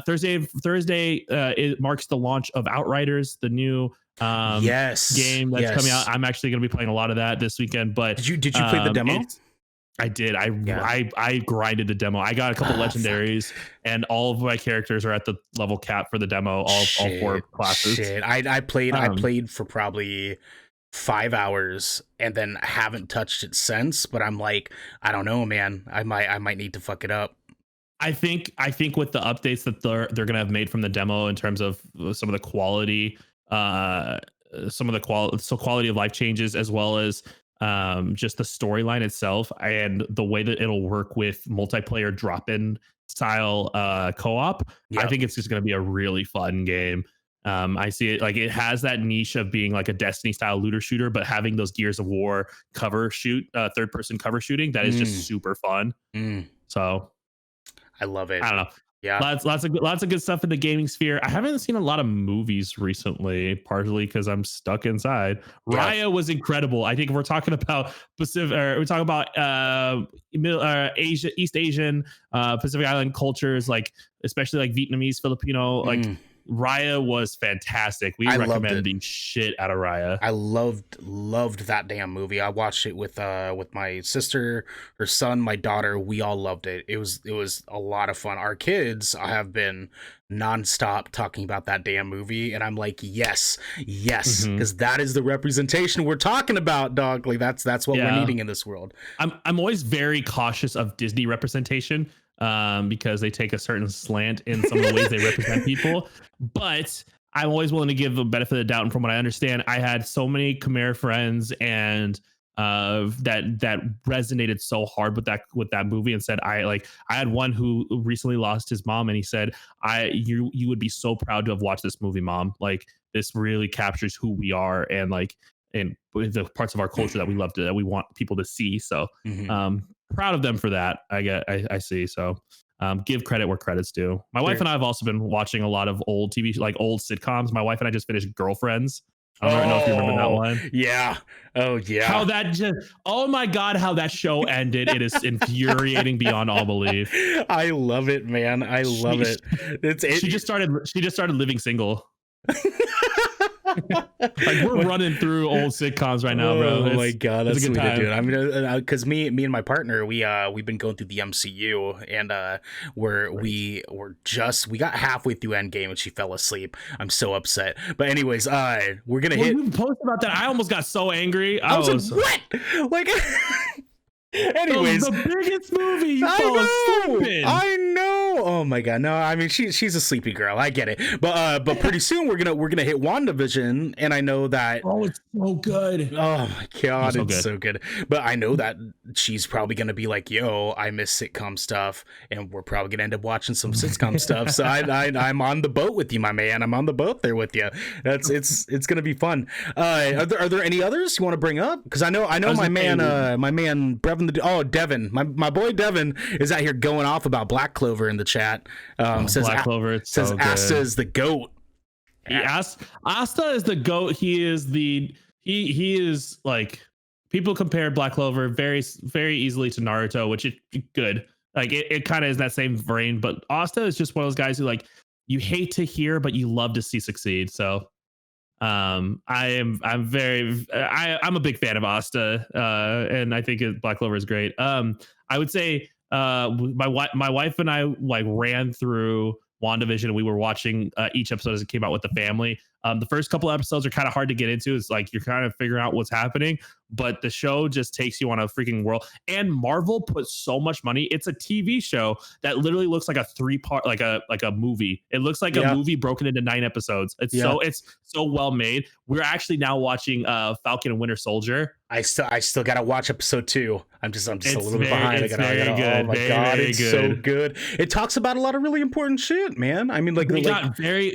Thursday it marks the launch of Outriders, the new game that's coming out. I'm actually going to be playing a lot of that this weekend. But did you play the demo? I did. I grinded the demo. I got a couple legendaries, and all of my characters are at the level cap for the demo. All 4 classes. Shit. I played for probably 5 hours and then haven't touched it since. But I'm like, I don't know, man. I might need to fuck it up. I think with the updates that they're gonna have made from the demo in terms of some of the quality, quality of life changes, as well as just the storyline itself and the way that it'll work with multiplayer drop-in style co-op. I think it's just going to be a really fun game. I see it like it has that niche of being like a Destiny style looter shooter, but having those Gears of War third person cover shooting that is just super fun. So I love it. I don't know. Yeah, lots of good stuff in the gaming sphere. I haven't seen a lot of movies recently, partially because I'm stuck inside. Raya was incredible. I think if we're talking about Pacific, or we're talking about East Asian, Pacific Island cultures, like especially like Vietnamese, Filipino, like Raya was fantastic. We recommend the shit out of Raya. I loved that damn movie. I watched it with my sister, her son, my daughter. We all loved it. It was a lot of fun. Our kids have been nonstop talking about that damn movie, and I'm like, yes, because that is the representation we're talking about, dog. Like that's what we're needing in this world. I'm always very cautious of Disney representation. Because they take a certain slant in some of the ways they represent people. But I'm always willing to give the benefit of the doubt. And from what I understand, I had so many Khmer friends and that resonated so hard with that movie, and said I had one who recently lost his mom, and he said you would be so proud to have watched this movie, Mom. Like this really captures who we are and like and the parts of our culture that we love that we want people to see. So proud of them for that. I see. So give credit where credit's due. My wife and I have also been watching a lot of old TV, like old sitcoms. My wife and I just finished Girlfriends. I don't know if you remember that one. Yeah. Oh yeah. Oh my God, how that show ended. It is infuriating beyond all belief. I love it, man. I love it. She just started living single. Like we're running through old sitcoms right now, bro. Oh my god, that's it's a good sweet, time. dude. I mean, because me and my partner, we've been going through the MCU, and we got halfway through Endgame, and she fell asleep. I'm so upset. But anyways, we're gonna hit. We posted about that. I almost got so angry. I was like, what? Like. Anyways, the biggest movie you fell asleep in. I know. Oh my god, no. I mean, she's a sleepy girl. I get it. But pretty soon we're gonna hit WandaVision, and I know that. Oh, it's so good. Oh my god, it's so so good. But I know that she's probably gonna be like, "Yo, I miss sitcom stuff," and we're probably gonna end up watching some sitcom stuff. So I'm on the boat with you, my man. I'm on the boat there with you. It's gonna be fun. Are there any others you want to bring up? Because I know my man Brevin. Devin, my boy Devin is out here going off about Black Clover in the chat. Says Black Clover, it's so good. Asta is the goat. Asta is the goat. He is like, people compare Black Clover very very easily to Naruto, which is good. Like it kind of is that same vein, but Asta is just one of those guys who like you hate to hear, but you love to see succeed. So I'm a big fan of Asta, and I think Black Clover is great. I would say my wife and I like ran through WandaVision, and we were watching each episode as it came out with the family. The first couple episodes are kind of hard to get into. It's like you're kind of figuring out what's happening, but the show just takes you on a freaking world. And Marvel puts so much money. It's a TV show that literally looks like a 3-part, like a movie. It looks like a movie broken into 9 episodes. It's so well made. We're actually now watching Falcon and Winter Soldier. I still gotta watch episode 2. I'm just a little bit behind. It's very good. Oh my god, it's so good. It talks about a lot of really important shit, man. I mean, they got very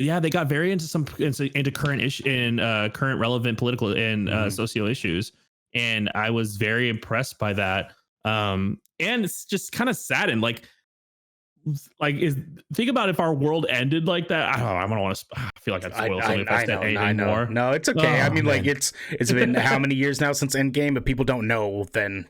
into current relevant political and socio issues, and I was very impressed by that. And it's just kind of saddened. Think about if our world ended like that. I don't want to. I feel like I'd spoil something if I said anything more. No, it's okay. I mean, like it's been how many years now since Endgame? If people don't know, then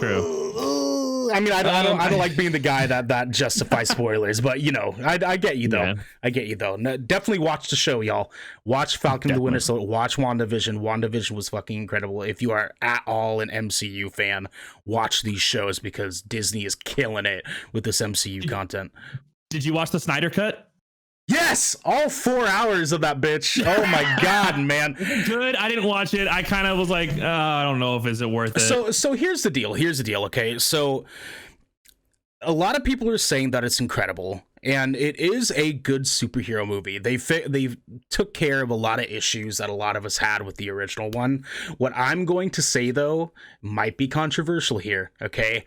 true. I mean, I don't like being the guy that justifies spoilers, but you know, I get you though. Yeah. I get you though. No, definitely watch the show, y'all. Watch Falcon and the Winter Soldier. Watch WandaVision. WandaVision was fucking incredible. If you are at all an MCU fan, watch these shows because Disney is killing it with this MCU content. Did you watch the Snyder Cut? Yes, all 4 hours of that bitch. Oh my god, man. Good. I didn't watch it. I kind of was like, I don't know if is it worth it. So here's the deal. Okay, so a lot of people are saying that it's incredible, and it is a good superhero movie. They took care of a lot of issues that a lot of us had with the original one. What I'm going to say though might be controversial here. Okay,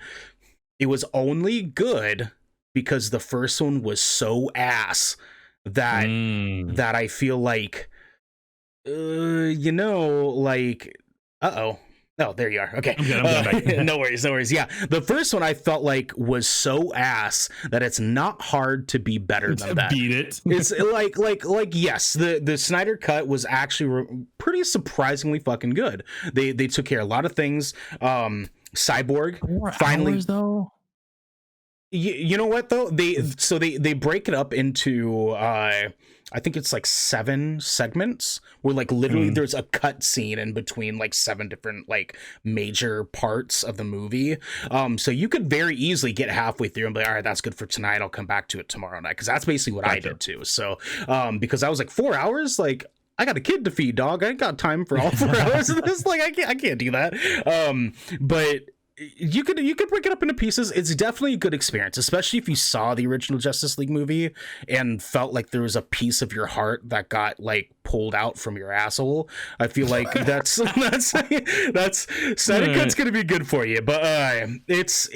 it was only good because the first one was so ass that I feel like, Oh, there you are. Okay. I'm back. No worries. Yeah. The first one I felt like was so ass that it's not hard to be better than that. Beat it. It's yes, the Snyder Cut was actually pretty surprisingly fucking good. They took care of a lot of things. Cyborg finally hours, though. You know what though? They break it up into I think it's like 7 segments where like literally there's a cut scene in between like 7 different like major parts of the movie. So you could very easily get halfway through and be like, all right, that's good for tonight. I'll come back to it tomorrow night. Cause that's basically what I did too. So because I was like 4 hours, like I got a kid to feed, dog. I ain't got time for all 4 hours of this. Like I can't do that. But you could break it up into pieces. It's definitely a good experience, especially if you saw the original Justice League movie and felt like there was a piece of your heart that got like pulled out from your asshole. I feel like that's Snyder Cut's gonna be good for you. But it's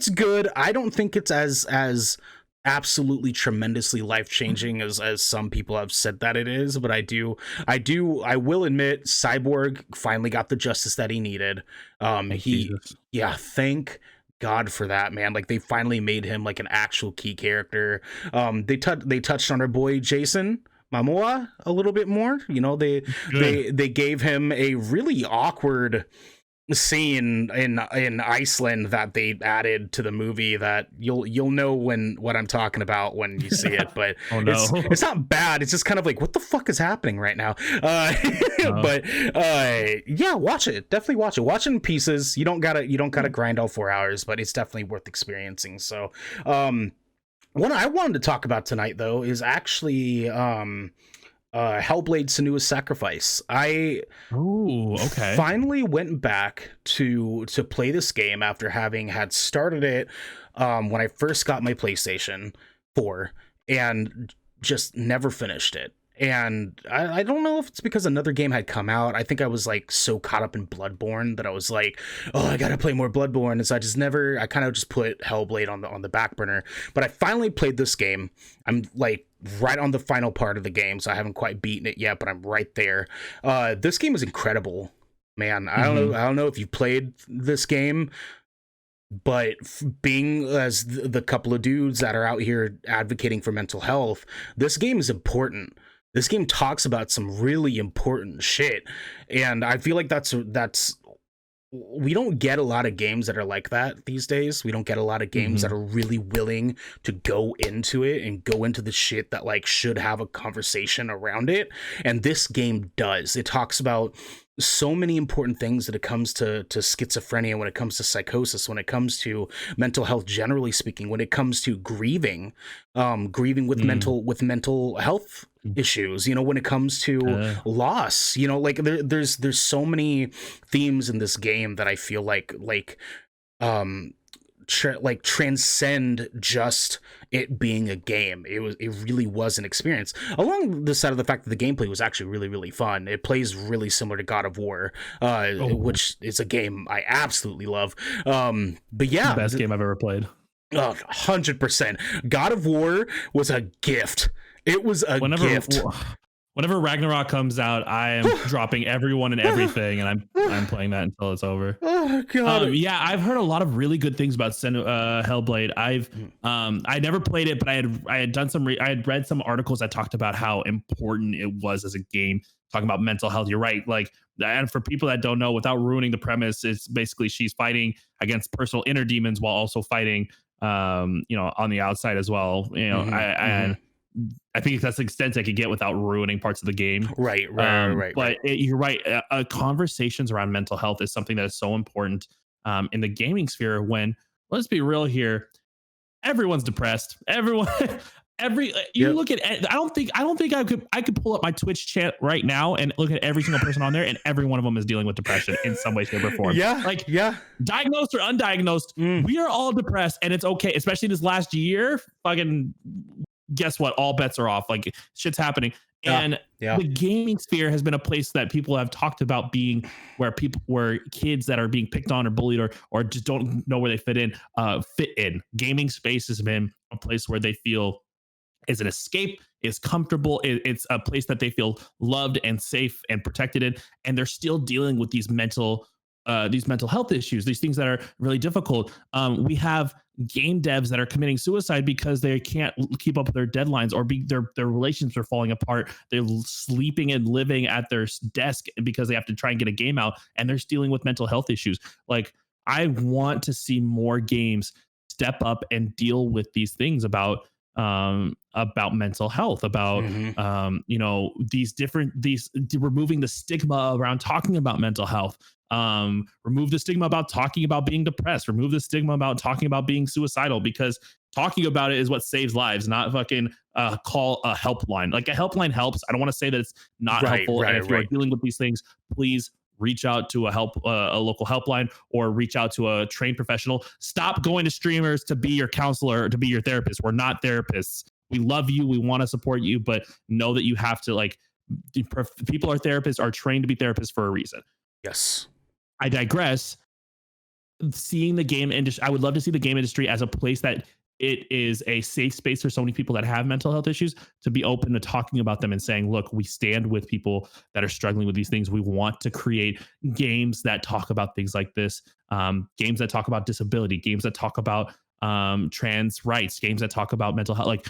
good. I don't think it's as absolutely tremendously life-changing as some people have said that it is, but I will admit Cyborg finally got the justice that he needed. Thank God for that, man. Like they finally made him like an actual key character. They touched on our boy Jason Momoa a little bit more. You know, they gave him a really awkward scene in Iceland that they added to the movie that you'll know what I'm talking about when you see it. But Oh no. it's not bad. It's just kind of like, what the fuck is happening right now? But yeah, watch it. Definitely watch it. Watch it in pieces. You don't gotta grind all 4 hours, but it's definitely worth experiencing. So what I wanted to talk about tonight though is actually Hellblade: Senua's Sacrifice. I finally went back to play this game after having had started it when I first got my PlayStation 4 and just never finished it. And I don't know if it's because another game had come out. I think I was like so caught up in Bloodborne that I was like, oh, I gotta play more Bloodborne. And so I kind of just put Hellblade on the back burner. But I finally played this game. I'm like right on the final part of the game, so I haven't quite beaten it yet, but I'm right there. This game is incredible, man. I don't know if you've played this game, but being as the couple of dudes that are out here advocating for mental health, this game is important. This game talks about some really important shit, and I feel like that's we don't get a lot of games that are like that these days. We don't get a lot of games that are really willing to go into it and go into the shit that like should have a conversation around it. And this game does. It talks about so many important things when it comes to schizophrenia, when it comes to psychosis, when it comes to mental health, generally speaking, when it comes to grieving with mental health issues, you know, when it comes to loss, you know, like there's so many themes in this game that I feel like transcend just it being a game. It really was an experience, along the side of the fact that the gameplay was actually really, really fun. It plays really similar to God of War, which is a game I absolutely love. But yeah, the best game I've ever played. 100%. God of War was a gift. It was a gift. Whenever Ragnarok comes out, I am dropping everyone and everything, and I'm playing that until it's over. Oh god! Yeah, I've heard a lot of really good things about Hellblade. I never played it, but I had done I had read some articles that talked about how important it was as a game, talking about mental health. You're right, like, and for people that don't know, without ruining the premise, it's basically she's fighting against personal inner demons while also fighting, on the outside as well. And I think that's the extent I could get without ruining parts of the game. Right. But you're right. Conversations around mental health is something that is so important in the gaming sphere. When, let's be real here, everyone's depressed. Everyone, look at. I don't think I could pull up my Twitch chat right now and look at every single person on there, and every one of them is dealing with depression in some way, shape, or form. Diagnosed or undiagnosed, we are all depressed, and it's okay. Especially this last year, fucking. Guess what? All bets are off. Like, shit's happening. And the gaming sphere has been a place that people have talked about being where kids that are being picked on or bullied or just don't know where they fit in. Gaming space has been a place where they feel is an escape, is comfortable. It's a place that they feel loved and safe and protected in. And they're still dealing with these mental health issues, these things that are really difficult. We have game devs that are committing suicide because they can't keep up with their deadlines, or their relationships are falling apart. They're sleeping and living at their desk because they have to try and get a game out, and they're dealing with mental health issues. Like, I want to see more games step up and deal with these things about mental health, about removing the stigma around talking about mental health. Remove the stigma about talking about being depressed, remove the stigma about talking about being suicidal, because talking about it is what saves lives, not fucking call a helpline. Like, a helpline helps. I don't want to say that it's not helpful. And if you're dealing with these things, please reach out to a local helpline, or reach out to a trained professional. Stop going to streamers to be your counselor or to be your therapist. We're not therapists. We love you. We want to support you, but know that you have to, like, people are therapists, are trained to be therapists for a reason. Yes. I digress. Seeing the game industry, I would love to see the game industry as a place that it is a safe space for so many people that have mental health issues to be open to talking about them and saying, look, we stand with people that are struggling with these things. We want to create games that talk about things like this, games that talk about disability, games that talk about trans rights, games that talk about mental health. Like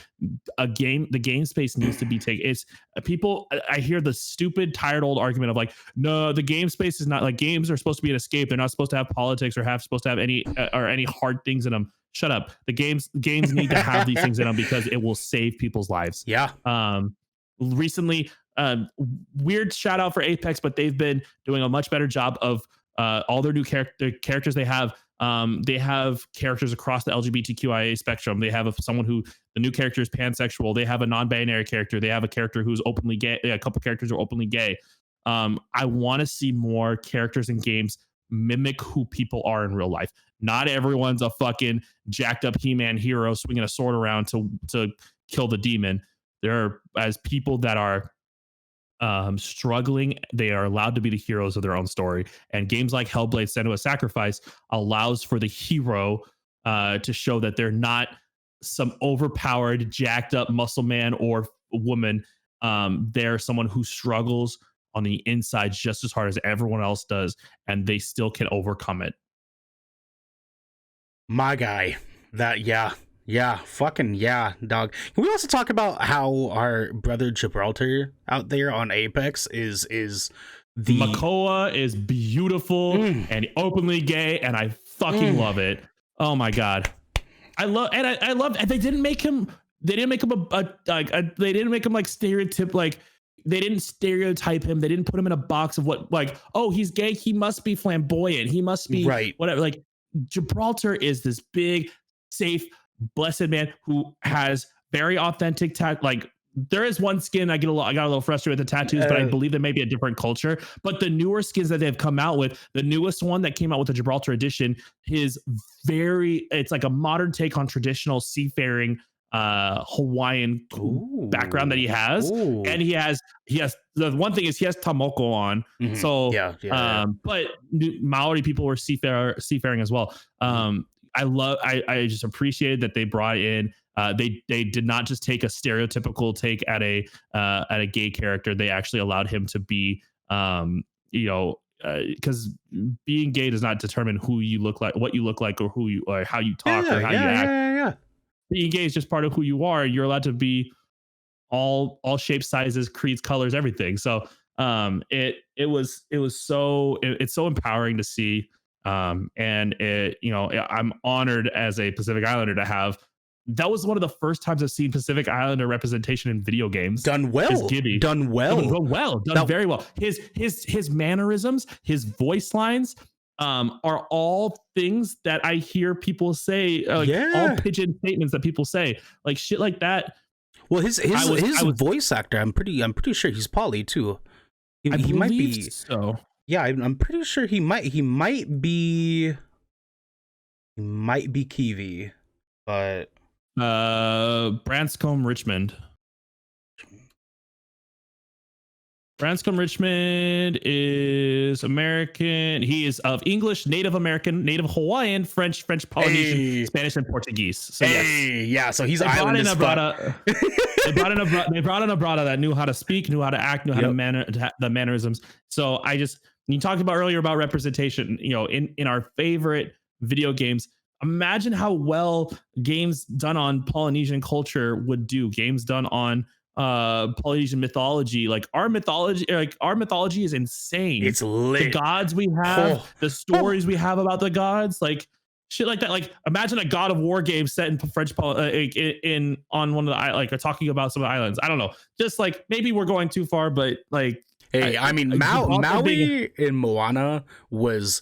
the game space needs to be taken. It's people. I hear the stupid, tired old argument of like, no, the game space is not like, games are supposed to be an escape. They're not supposed to have politics or supposed to have any hard things in them. Shut up. The games need to have these things in them because it will save people's lives. Yeah. Recently, weird shout out for Apex, but they've been doing a much better job of all their new characters they have. They have characters across the LGBTQIA spectrum. They have someone who the new character is pansexual. They have a non-binary character. They have a character who's openly gay. A couple characters are openly gay. I want to see more characters in games mimic who people are in real life. Not everyone's a fucking jacked up He-Man hero swinging a sword around to kill the demon. There are, as people that are struggling, they are allowed to be the heroes of their own story. And games like Hellblade: Senua's Sacrifice allows for the hero to show that they're not some overpowered, jacked up muscle man or woman. They're someone who struggles on the inside just as hard as everyone else does, and they still can overcome it. My guy. Fucking yeah, dog. Can we also talk about how our brother Gibraltar out there on Apex is the Makoa is beautiful and openly gay, and I fucking love it. Oh my god, I love and they didn't make him like stereotype, like they didn't stereotype him. They didn't put him in a box of what, like, oh, he's gay, he must be flamboyant, he must be right, whatever. Like Gibraltar is this big, safe, blessed man who has very authentic like there is one skin I got a little frustrated with the tattoos, but I believe there may be a different culture. But the newer skins that they've come out with, the newest one that came out with the Gibraltar edition, it's like a modern take on traditional seafaring Hawaiian background that he has. Ooh. And he has the one thing is he has Tamoko on. Mm-hmm. So but Maori people were seafaring as well. I just appreciated that they brought in they did not just take a stereotypical take at a gay character. They actually allowed him to be because being gay does not determine who you look like, what you look like, or who you or how you talk or how you act. Yeah. Being gay is just part of who you are. You're allowed to be all shapes, sizes, creeds, colors, everything. So it's so empowering to see. And I'm honored as a Pacific Islander to have. That was one of the first times I've seen Pacific Islander representation in video games. Done well. Done very well. His mannerisms, his voice lines, are all things that I hear people say. All pigeon statements that people say, like shit like that. Well, his voice actor, I'm pretty sure he's poly too. He might be so. Yeah, I'm pretty sure he might be Kiwi, but Branscombe Richmond. Branscombe Richmond is American. He is of English, Native American, Native Hawaiian, French, Polynesian, Spanish, and Portuguese. So yeah. So he's island as fuck. They brought in a brother that knew how to speak, knew how to act, knew how to the mannerisms. So you talked about earlier about representation, in our favorite video games. Imagine how well games done on Polynesian culture would do. Games done on Polynesian mythology, like our mythology is insane. It's lit. The gods we have, the stories we have about the gods, like shit like that. Like imagine a God of War game set in French on one of the like talking about some of the islands. I don't know, just like maybe we're going too far, but like. Hey, I mean, Maui in Moana was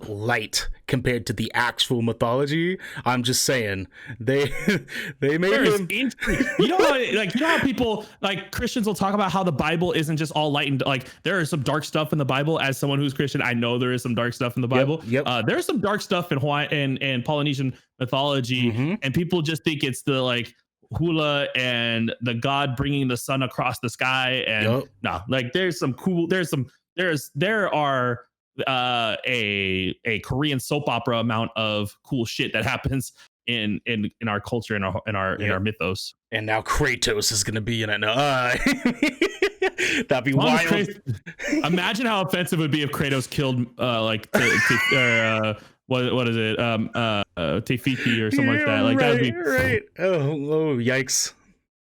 light compared to the actual mythology. I'm just saying they made him. You know how people like Christians will talk about how the Bible isn't just all light and like there is some dark stuff in the Bible. As someone who's Christian, I know there is some dark stuff in the Bible. Yep. There's some dark stuff in Hawaii and Polynesian mythology, and people just think it's the like hula and the god bringing the sun across the sky, and there are a Korean soap opera amount of cool shit that happens in our culture, in our mythos. And now Kratos is gonna be in it. That'd be wild. Imagine how offensive it would be if Kratos killed what is it? Tefiti or something like that. Like right, that would be right. Oh, yikes.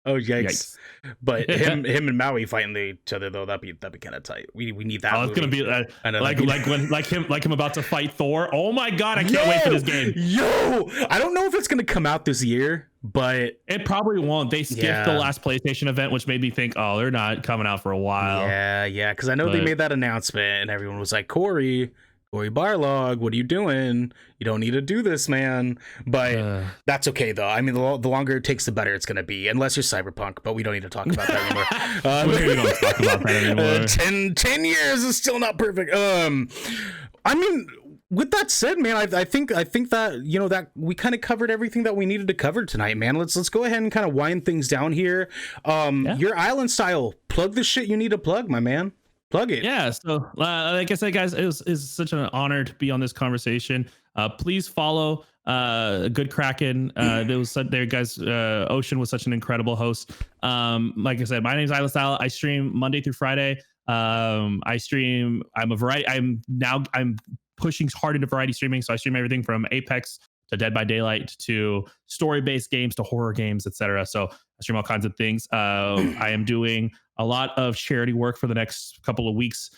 Oh, yikes. But him and Maui fighting each other though, that'd be kind of tight. We need that. Oh, it's gonna be like him about to fight Thor. Oh my god, I can't wait for this game. Yo, I don't know if it's gonna come out this year, but it probably won't. They skipped the last PlayStation event, which made me think, oh, they're not coming out for a while. Yeah, because I know they made that announcement, and everyone was like, Corey Barlog, what are you doing? You don't need to do this, man. But that's okay, though. I mean, the longer it takes, the better it's going to be. Unless you're Cyberpunk, but we don't need to talk about that anymore. We don't talk about that anymore. 10 years is still not perfect. I mean, with that said, man, I think that, you know, that we kind of covered everything that we needed to cover tonight, man. Let's go ahead and kind of wind things down here. Your IslandStyle, plug the shit you need to plug, my man. Plug it. Yeah. So, like I said, guys, it was such an honor to be on this conversation. Please follow Good Kraken. Ocean was such an incredible host. Like I said, my name is IslandStyle. I stream Monday through Friday. I'm pushing hard into variety streaming. So I stream everything from Apex to Dead by Daylight to story-based games to horror games, etc. So I stream all kinds of things. I am doing a lot of charity work for the next couple of weeks.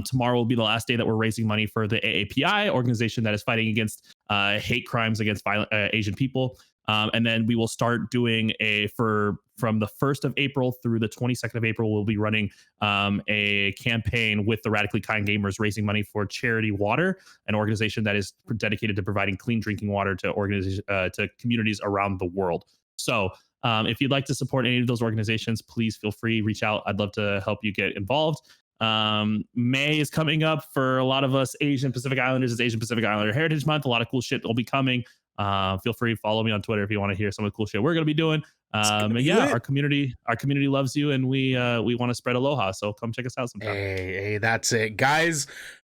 Tomorrow will be the last day that we're raising money for the AAPI organization that is fighting against hate crimes against violent Asian people. And then we will start doing from the 1st of April through the 22nd of April, we'll be running a campaign with the Radically Kind Gamers raising money for Charity Water, an organization that is dedicated to providing clean drinking water to communities around the world. So if you'd like to support any of those organizations, please feel free, reach out. I'd love to help you get involved. May is coming up for a lot of us Asian Pacific Islanders. It's Asian Pacific Islander Heritage Month. A lot of cool shit will be coming. Feel free to follow me on Twitter if you want to hear some of the cool shit we're going to be doing. And yeah, our community loves you, and we want to spread aloha. So come check us out sometime. Hey, that's it, guys.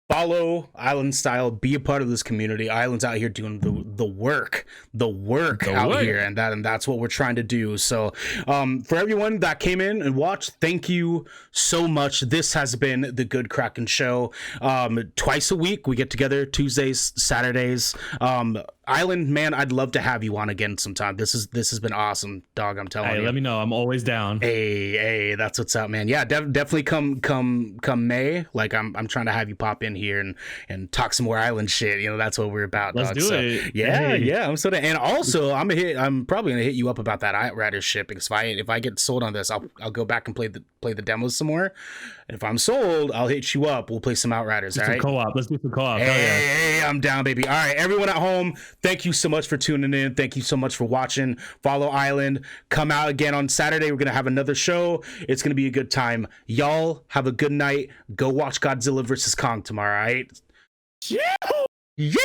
Follow IslandStyle, be a part of this community. Island's out here doing the work out here, and that's what we're trying to do. So for everyone that came in and watched, thank you so much. This has been the Good Kraken Show. Twice a week we get together, Tuesdays, Saturdays. Island, man, I'd love to have you on again sometime. This has been awesome, dog. I'm telling you. Let me know. I'm always down. Hey, that's what's up, man. Yeah, definitely come May. Like I'm trying to have you pop in here and talk some more island shit. You know, that's what we're about. Let's do it. Yeah. I'm and also I'm probably gonna hit you up about that Outrider shit, because if I get sold on this, I'll go back and play the demos some more. And if I'm sold, I'll hit you up. We'll play some Outriders. All right. Let's do some co-op. Hey, I'm down, baby. All right, everyone at home, thank you so much for tuning in. Thank you so much for watching. Follow Island. Come out again on Saturday. We're gonna have another show. It's gonna be a good time. Y'all have a good night. Go watch Godzilla vs. Kong tomorrow. All right. Yeah. Yay!